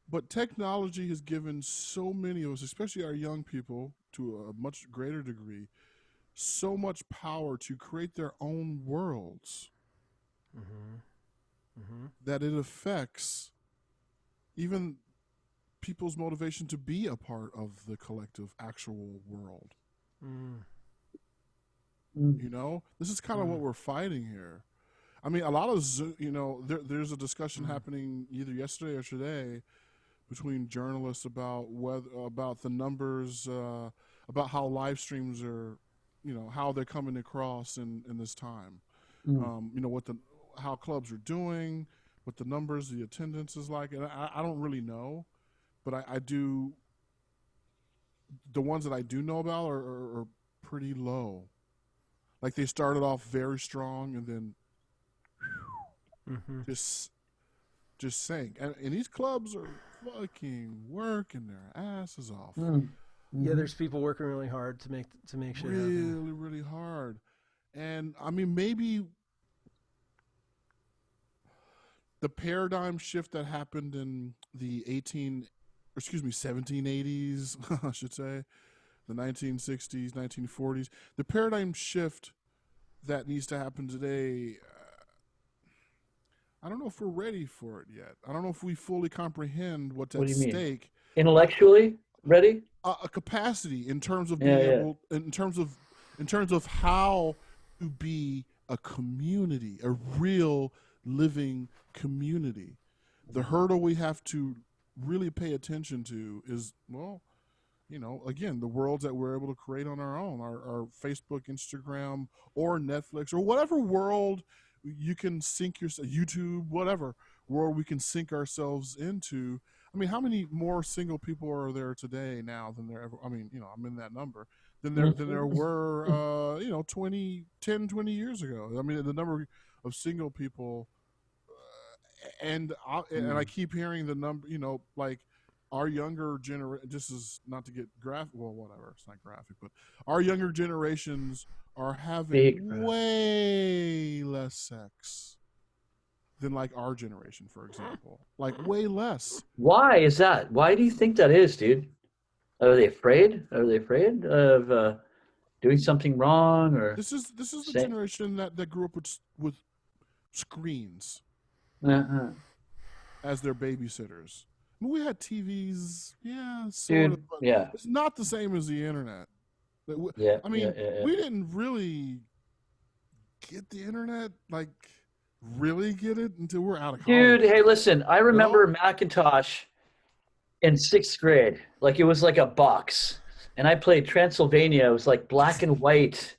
But technology has given so many of us, especially our young people, to a much greater degree, so much power to create their own worlds that it affects even people's motivation to be a part of the collective actual world. This is kind of what we're fighting here. I mean, a lot of there's a discussion happening either yesterday or today between journalists about the numbers, about how live streams are how they're coming across in this time. Mm. How clubs are doing, what the numbers, the attendance is like, and I don't really know, but I do. The ones that I do know about are pretty low. Like they started off very strong and then Mm-hmm. just sank. And these clubs are fucking working their asses off. Mm. Yeah, Mhm. there's people working really hard to make shit happen. Really, really hard. And I mean, maybe the paradigm shift that happened in the 1780s, I should say, the 1960s, 1940s, the paradigm shift that needs to happen today, I don't know if we're ready for it yet. I don't know if we fully comprehend what's What at do you mean? stake. Intellectually ready? A capacity in terms of Yeah, being yeah. able, in terms of how to be a community, a real living community. The hurdle we have to really pay attention to is, well, again, the worlds that we're able to create on our own, our Facebook, Instagram, or Netflix, or whatever world you can sink yourself, YouTube, whatever world we can sink ourselves into. I mean, how many more single people are there today now than there ever? I mean, I'm in that number than there were, 20 years ago. I mean, the number of single people, and I keep hearing the number, like our younger generation. This is not to get graphic. Well, whatever. It's not graphic, but our younger generations are having Big. way less sex than like our generation, for example. Like way less. Why is that? Why do you think that is, dude? Are they afraid? Are they afraid of doing something wrong or This is the say? generation that grew up with screens Uh-huh. as their babysitters. I mean, we had TVs, yeah, sort of, Dude, but yeah, it's not the same as the internet. yeah, I yeah, mean, yeah, yeah. we didn't really get the internet, like really get it until we're out of Dude, college. hey, listen, I You know? remember Macintosh in sixth grade. Like it was like a box. And I played Transylvania. It was like black and white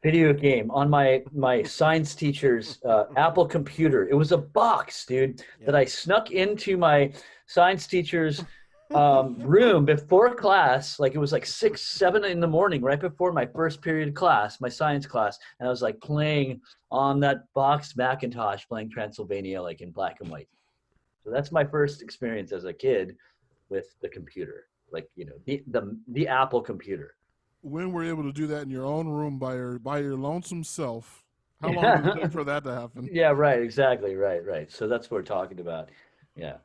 video game on my science teacher's Apple computer. It was a box, dude, that Yeah. I snuck into my science teacher's room before class. Like it was like 6, 7 in the morning, right before my first period of class, my science class, and I was like playing on that box Macintosh, playing Transylvania like in black and white. So that's my first experience as a kid with the computer, like the Apple computer. When we're able to do that in your own room by your lonesome self, how long did it take for that to happen? Yeah, right, exactly, right. So that's what we're talking about. Yeah,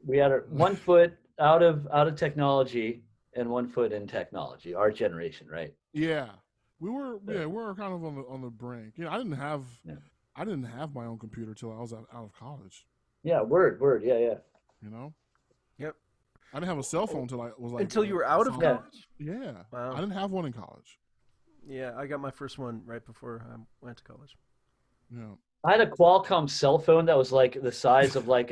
we had our 1 foot out of technology and 1 foot in technology. Our generation, right? Yeah, we were. Yeah, Yeah, we were kind of on the brink. I didn't have. yeah, I didn't have my own computer till I was out of college. yeah. Word. Yeah, yeah. You know, Yep. I didn't have a cell phone till I was like Until you were out of solid- Yeah. college? Yeah, Wow. I didn't have one in college. Yeah, I got my first one right before I went to college. Yeah. I had a Qualcomm cell phone that was like the size of like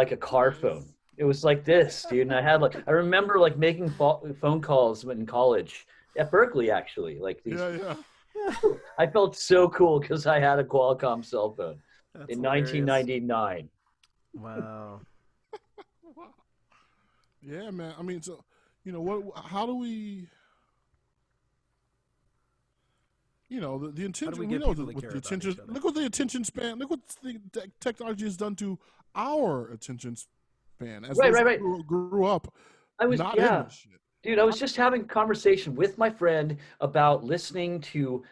like a car phone. It was like this, dude. And I remember like making phone calls in college at Berkeley, actually. Like these, Yeah. I felt so cool because I had a Qualcomm cell phone That's in hilarious. 1999. Wow. Yeah, man. I mean, so what? How do we? The intention. we We get know people to with care the about attention. each other? Look what the attention span. Look what the technology has done to our attention span as those Right. who grew up I was, not in yeah, this shit. dude. I was just having a conversation with my friend about listening to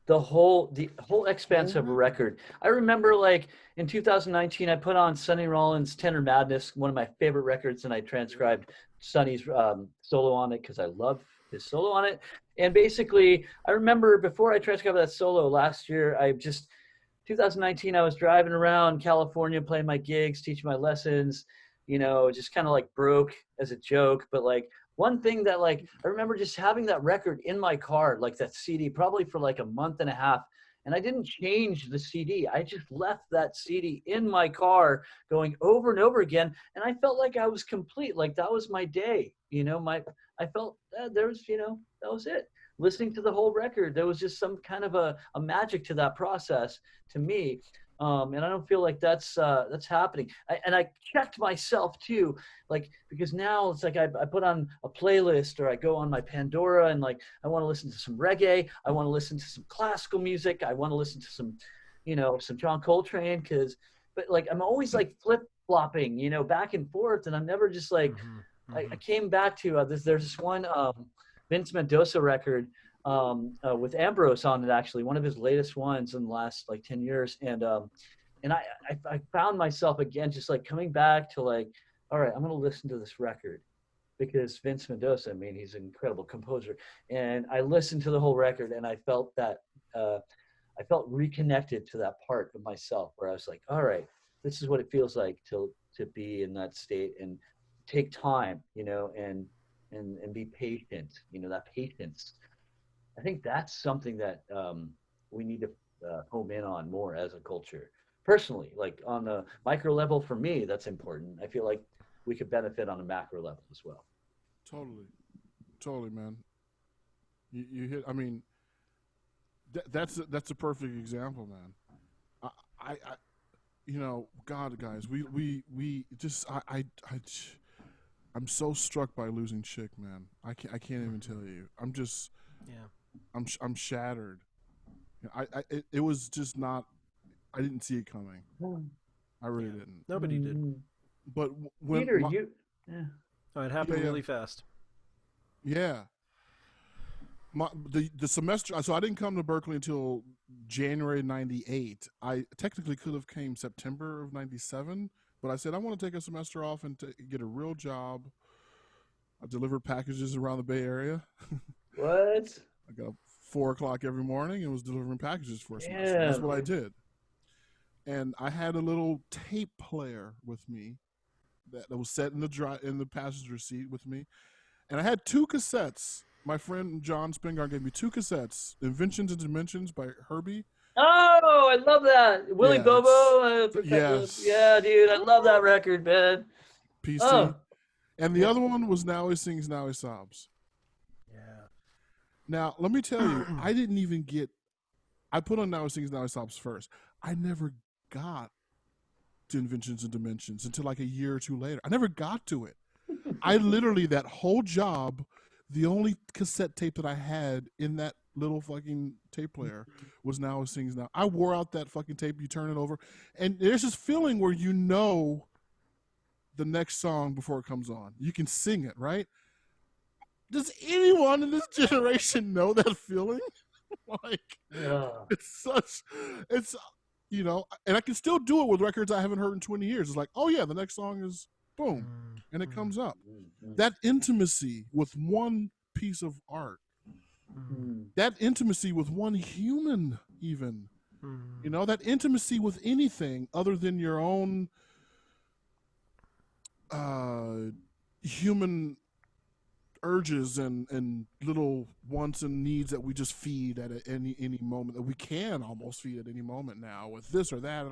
the whole expanse of a record. I remember like in 2019, I put on Sonny Rollins' Tenor Madness, one of my favorite records, and I transcribed Sonny's solo on it because I love his solo on it. And basically, I remember before I transcribed that solo last year, 2019, I was driving around California, playing my gigs, teaching my lessons, just kind of like broke as a joke. But like one thing that like, I remember just having that record in my car, like that CD, probably for like a month and a half. And I didn't change the CD. I just left that CD in my car going over and over again. And I felt like I was complete. Like that was my day, I felt there was, that was it. listening to the whole record, there was just some kind of a magic to that process to me. And I don't feel like that's happening. And I checked myself too, like, because now it's like I put on a playlist, or I go on my Pandora, and like I want to listen to some reggae, I want to listen to some classical music, I want to listen to some, some John Coltrane, but like I'm always like flip flopping, back and forth, and I'm never just like. I came back to there's this one Vince Mendoza record with Ambrose on it, actually, one of his latest ones in the last like 10 years. And I found myself again just like coming back to like, all right, I'm going to listen to this record because Vince Mendoza, I mean, he's an incredible composer. And I listened to the whole record, and I felt that I felt reconnected to that part of myself where I was like, all right, this is what it feels like to be in that state and take time, and be patient, that patience. I think that's something that we need to home in on more as a culture. Personally, like on the micro level, for me, that's important. I feel like we could benefit on a macro level as well. Totally, man. You hit. I mean, that's a perfect example, man. I God, guys, we just I'm so struck by losing Chick, man. I can't even tell you. I'm just I'm shattered. It was just not. I didn't see it coming. I really didn't. Nobody did. But when Peter, it happened really fast. Yeah. The semester. So I didn't come to Berkeley until January '98. I technically could have came September of '97, but I said I want to take a semester off and get a real job. I delivered packages around the Bay Area. What? I got up 4 o'clock every morning and was delivering packages for a semester. That's what I did. And I had a little tape player with me that was set in the passenger seat with me, and I had 2 cassettes. My friend John Spingarn gave me 2 cassettes: "Inventions and Dimensions" by Herbie. Oh, I love that. Willie Bobo. Yes. Yeah, dude, I love that record, man. PC. Oh. And the other one was "Now He Sings, Now He Sobs." Yeah. Now, let me tell you, I didn't even get... I put on "Now He Sings, Now He Sobs" first. I never got to "Inventions and Dimensions" until like a year or 2 later. I never got to it. I literally, that whole job, the only cassette tape that I had in that little fucking tape player was "Now He Sings Now." I wore out that fucking tape. You turn it over, and there's this feeling where you know the next song before it comes on. You can sing it, right? Does anyone in this generation know that feeling? It's and I can still do it with records I haven't heard in 20 years. It's like, oh yeah, the next song is boom, and it comes up. That intimacy with one piece of art, that intimacy with one human, even, that intimacy with anything other than your own human urges and little wants and needs that we just feed at any moment, that we can almost feed at any moment now with this or that.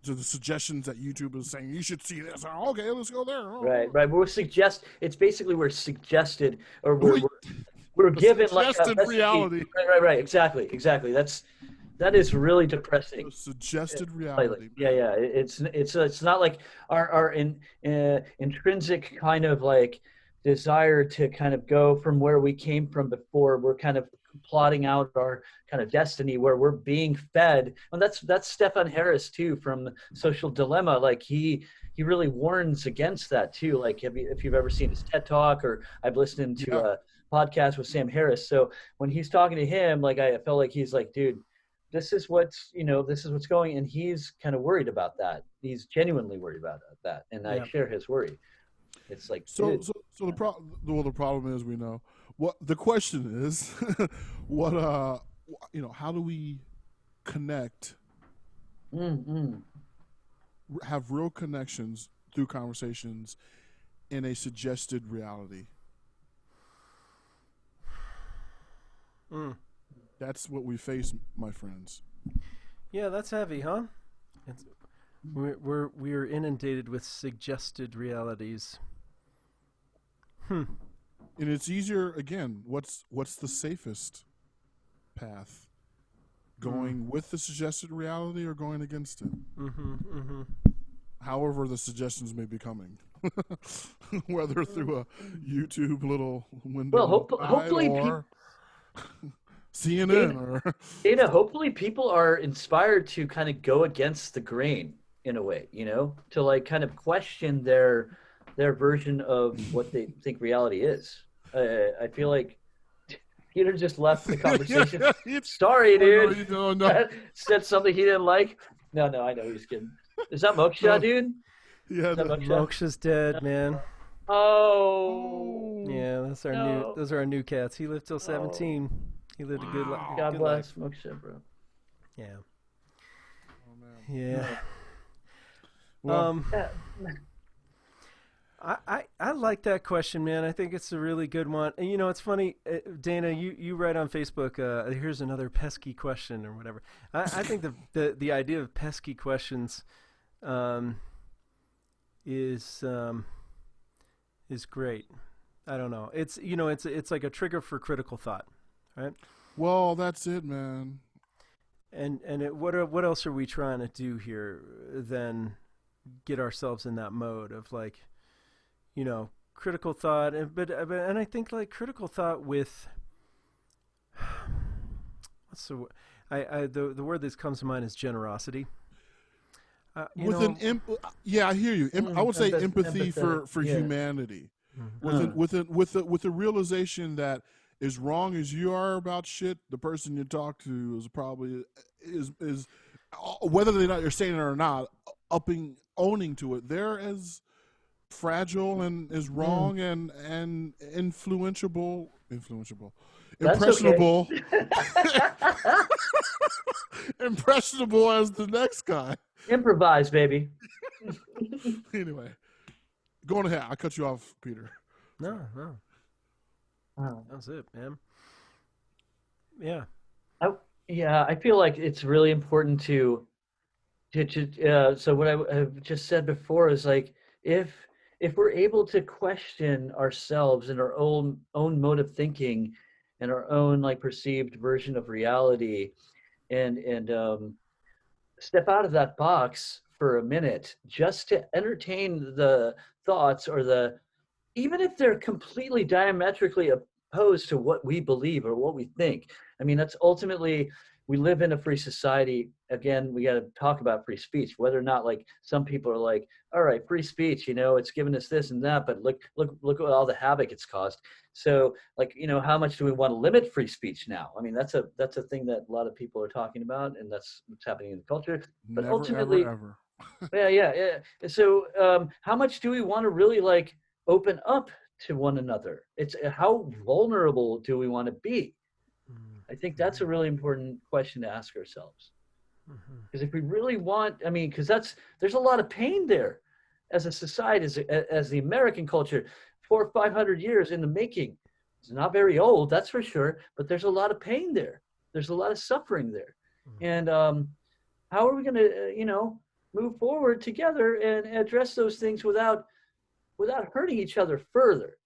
To the suggestions that YouTube is saying, you should see this. Oh, okay, let's go there. Oh. Right. It's basically we're suggested, or we're given like a reality. Right. Exactly. That is really depressing. A suggested reality. Yeah. It's not like our intrinsic kind of like desire to kind of go from where we came from before. We're kind of plotting out our kind of destiny where we're being fed. And that's Stefan Harris too from Social Dilemma. Like he really warns against that too. Like if you've ever seen his TED Talk, or I've listened to a podcast with Sam Harris. So when he's talking to him, like I felt like he's like, dude, this is what's going, and he's kind of worried about that. He's genuinely worried about that, and I share his worry. It's like the problem is, we know what the question is. What how do we connect? Have real connections through conversations in a suggested reality. That's what we face, my friends. Yeah, that's heavy, huh? We're inundated with suggested realities. And it's easier again. What's the safest path? Going with the suggested reality or going against it? However, the suggestions may be coming, whether through a YouTube little window, hopefully, or CNN, or hopefully people are inspired to kind of go against the grain in a way, to like kind of question their version of what they think reality is. I feel like Peter just left the conversation. Sorry, dude. No. Said something he didn't like. No, I know he's kidding. Is that Moksha, dude? Yeah, Moksha's dead, man. Oh. Yeah, those are our new cats. He lived till 17. He lived a good life. God bless Moksha, bro. Yeah. Oh man. Yeah. Well, I like that question, man. I think it's a really good one. And it's funny, Dana. You write on Facebook. Here's another pesky question or whatever. I think the idea of pesky questions is great. I don't know. It's it's like a trigger for critical thought, right? Well, that's it, man. And what else are we trying to do here than get ourselves in that mode of like, critical thought, and I think like critical thought with the word that comes to mind is generosity. I hear you. I would say empathy for humanity, with the realization that as wrong as you are about shit, the person you talk to is probably is whether you're saying it or not, owning to it. They're as fragile and is wrong and impressionable impressionable as the next guy. Improvise, baby. Anyway, going ahead. I cut you off, Peter. No. That's it, man. Yeah. I feel like it's really important to so what I've just said before is like if we're able to question ourselves and our own mode of thinking and our own like perceived version of reality and step out of that box for a minute just to entertain the thoughts or even if they're completely diametrically opposed to what we believe or what we think. I mean, that's ultimately, we live in a free society. Again, we got to talk about free speech, whether or not like some people are like, all right, free speech, it's given us this and that, but look at all the havoc it's caused. So like, how much do we want to limit free speech now? I mean, that's a thing that a lot of people are talking about, and that's what's happening in the culture. But Never, ultimately, ever. yeah. So how much do we want to really like open up to one another? It's how vulnerable do we want to be? I think that's a really important question to ask ourselves. Because if we really want, because there's a lot of pain there as a society, as the American culture, 400 or 500 years in the making. It's not very old, that's for sure, but there's a lot of pain there. There's a lot of suffering there. And how are we going to, move forward together and address those things without hurting each other further?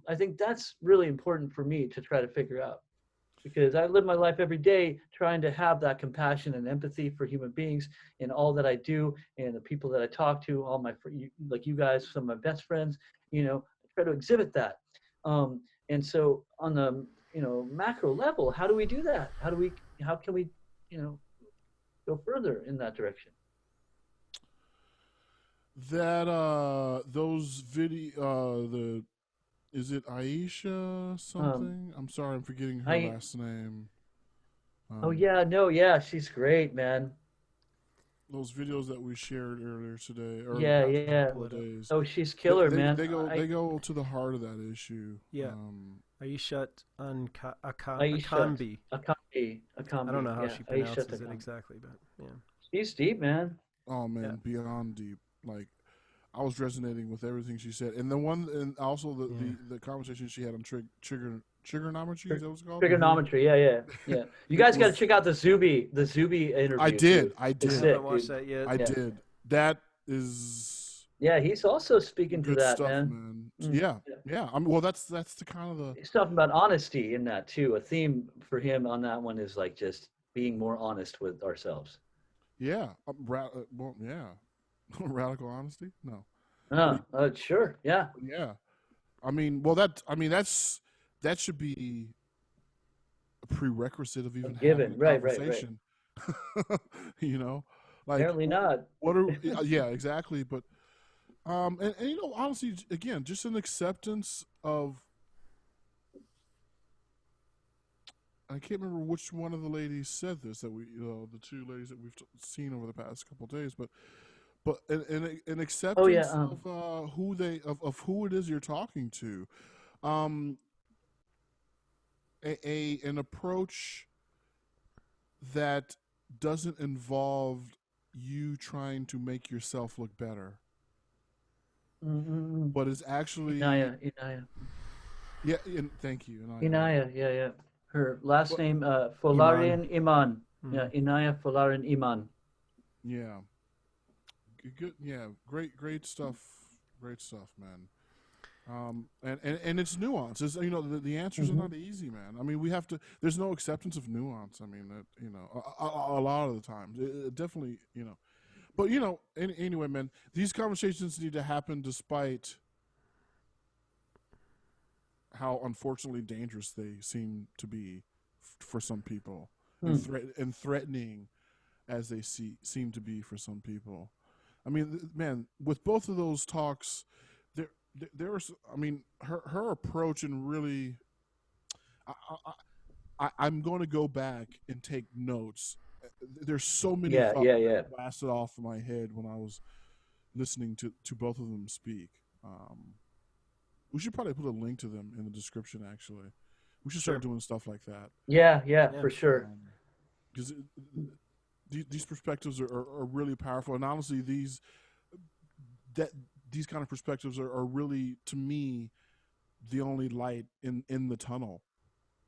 I think that's really important for me to try to figure out. Because I live my life every day trying to have that compassion and empathy for human beings in all that I do and the people that I talk to, all my, like you guys, some of my best friends, I try to exhibit that. And so on the, macro level, how do we do that? How can we, go further in that direction? That, those is it Aisha something? I'm sorry, I'm forgetting her last name. She's great, man. Those videos that we shared earlier today, or couple of days. Oh, she's killer, man. They go to the heart of that issue. Yeah. Aisha Akambi. I don't know how she pronounces it exactly, but yeah. She's deep, man. Oh man, beyond deep. Like, I was resonating with everything she said, and and also the conversation she had on trigonometry. Is that what it's called? Trigonometry, yeah. You guys got to check out the Zuby interview. I did. I haven't watched that yet. I did. That is Yeah, he's also speaking to Good that, stuff, man. man. Mm. Yeah. I mean, well, that's the kind of the He's talking about honesty in that too. A theme for him on that one is like just being more honest with ourselves. yeah. Well, yeah. Radical honesty? No, but Sure, yeah. yeah. I mean that should be a prerequisite of A even having given. a Right. conversation. you know, like Apparently not. what are yeah, exactly. But and honestly, again, just an acceptance of. I can't remember which one of the ladies said this that we, the two ladies that we've seen over the past couple of days, but an Oh yeah. acceptance of who of who it is you're talking to, um, an approach that doesn't involve you trying to make yourself look better, Mm-mm. but is actually Inaya. yeah. And thank you, Inaya. Yeah. Her last but, name Iman. Folarin Iman. Yeah, Mm. Inaya Folarin Iman. yeah, good, yeah, great stuff, man. And it's nuance. It's, the answers are not easy, man. I mean, we have to. There's no acceptance of nuance. I mean, that a lot of the times, it definitely, But anyway, man, these conversations need to happen despite how unfortunately dangerous they seem to be for some people, and threatening as they seem to be for some people. I mean, man, with both of those talks, there was. I mean, her approach and really, I'm going to go back and take notes. There's so many thoughts that blasted off in my head when I was listening to both of them speak. We should probably put a link to them in the description. Actually, we should start doing stuff like that. Yeah, for sure. Because these perspectives are really powerful, and honestly, these kind of perspectives are really, to me, the only light in the tunnel.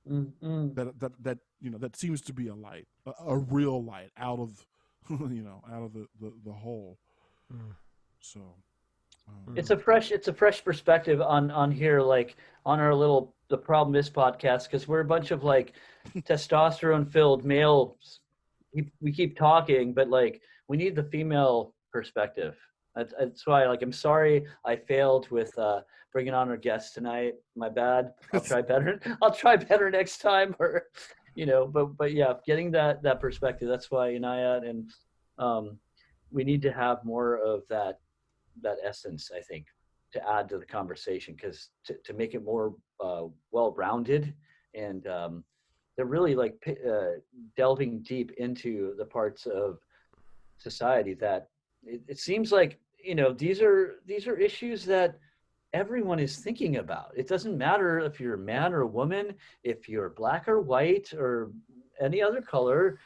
That seems to be a light, a real light out of out of the hole. So it's a fresh perspective on here, like on our little The Problem Is podcast, because we're a bunch of like testosterone filled males. We keep talking, but like we need the female perspective. That's why, like, I'm sorry I failed with bringing on our guest tonight. My bad. I'll try better. I'll try better next time. Or, but yeah, getting that perspective. That's why Inayat and we need to have more of that essence, I think, to add to the conversation, because to make it more well-rounded, and they're really like delving deep into the parts of society that it seems like these are issues that everyone is thinking about. It doesn't matter if you're a man or a woman, if you're black or white or any other color.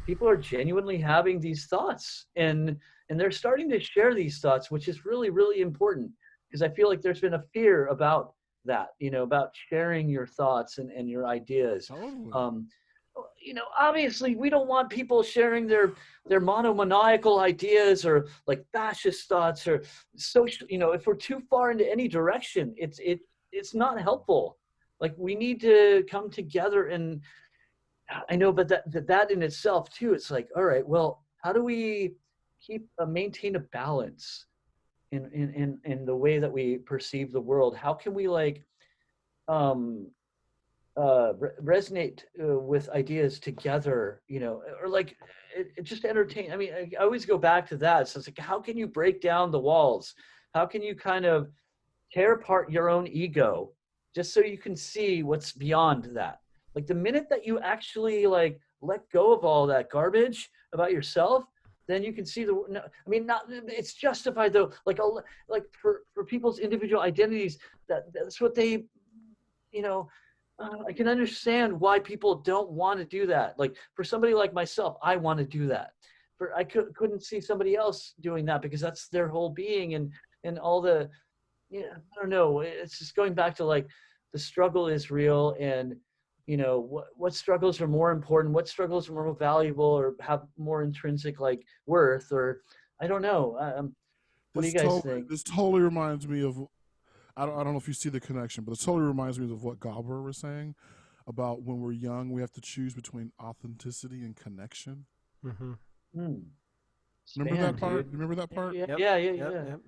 People are genuinely having these thoughts, and they're starting to share these thoughts, which is really, really important, because I feel like there's been a fear about that, about sharing your thoughts and your ideas. Totally. Obviously we don't want people sharing their monomaniacal ideas or like fascist thoughts or social, if we're too far into any direction, it's not helpful. Like, we need to come together, and I know, but that in itself too, it's like, all right, well, how do we maintain a balance in the way that we perceive the world? How can we like resonate with ideas together, or like it just entertain. I mean, I always go back to that. So it's like, how can you break down the walls? How can you kind of tear apart your own ego just so you can see what's beyond that? Like, the minute that you actually like let go of all that garbage about yourself, then you can see not it's justified though, like for people's individual identities, that's what they, I can understand why people don't want to do that. Like, for somebody like myself, I want to do that. I couldn't see somebody else doing that, because that's their whole being, and all the, I don't know. It's just going back to like, the struggle is real, and what struggles are more important, what struggles are more valuable or have more intrinsic like worth, or I don't know. What do you guys think? This totally reminds me of. I don't know if you see the connection, but it totally reminds me of what Gabor was saying about when we're young, we have to choose between authenticity and connection. Mm-hmm. Remember that part? Dude. Remember that part? Yeah, Yep. yeah. Yep.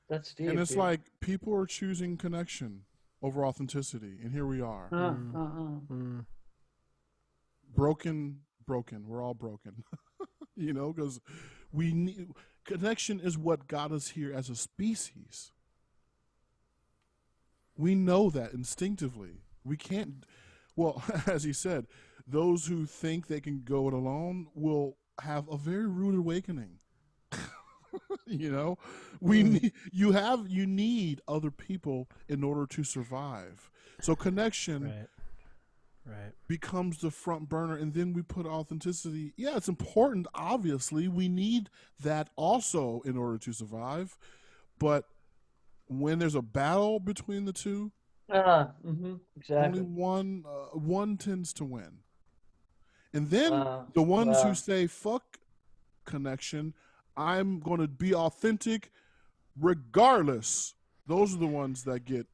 That's deep. And it's dude. like people are choosing connection over authenticity, and here we are, broken. We're all broken, you know, because we need connection is what got us here as a species. We know that instinctively. We can't. Well, as he said, those who think they can go it alone will have a very rude awakening. You know, you need other people in order to survive. So connection Right. becomes the front burner, and then we put authenticity. Yeah, it's important. Obviously, we need that also in order to survive. But when there's a battle between the two, exactly. only one tends to win. And then the Wow. ones who Wow. say fuck connection, I'm going to be authentic regardless, those are the ones that get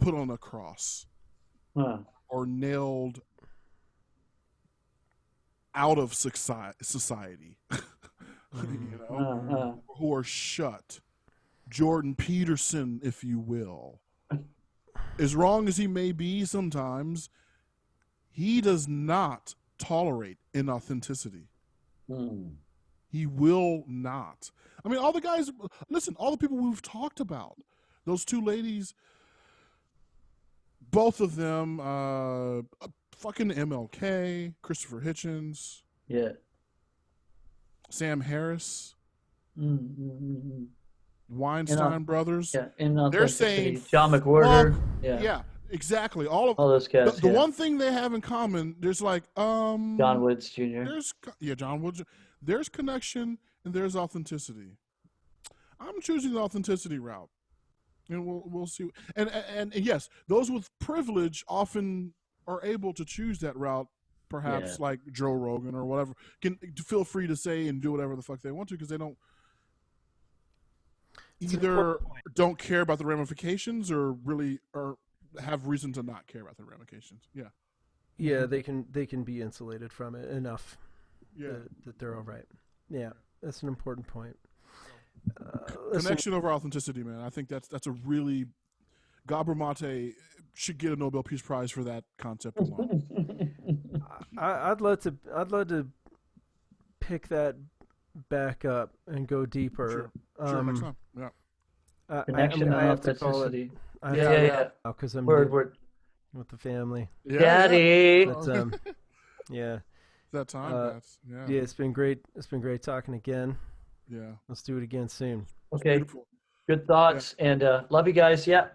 put on a cross or nailed out of society. You know, who are shut. Jordan Peterson, if you will. As wrong as he may be sometimes, he does not tolerate inauthenticity. He will not. I mean, all the guys, listen, all the people we've talked about, those two ladies, both of them, fucking MLK, Christopher Hitchens, Yeah. Sam Harris, Mm-hmm. Weinstein brothers. Yeah. They're saying, John McWhorter. Yeah, exactly. All those guys. The one thing they have in common, there's like John Woods Jr. John Woods. There's connection and there's authenticity. I'm choosing the authenticity route, and we'll see. And yes, those with privilege often are able to choose that route. Perhaps like Joe Rogan or whatever can feel free to say and do whatever the fuck they want to because they don't either don't care about the ramifications or have reason to not care about the ramifications. Yeah. Yeah, they can be insulated from it enough. Yeah. That they're all right. Yeah, that's an important point. Connection over authenticity, man. I think that's a really Gabor Mate should get a Nobel Peace Prize for that concept alone. I'd love to pick that back up and go deeper. Sure, next time. Yeah. Connection and I have to call it. authenticity. Yeah. Because I'm Word. with the family. Yeah, Daddy. But, yeah. That time. Yeah, it's been great. It's been great talking again. Yeah. Let's do it again soon. Okay. Good thoughts and love you guys. Yeah.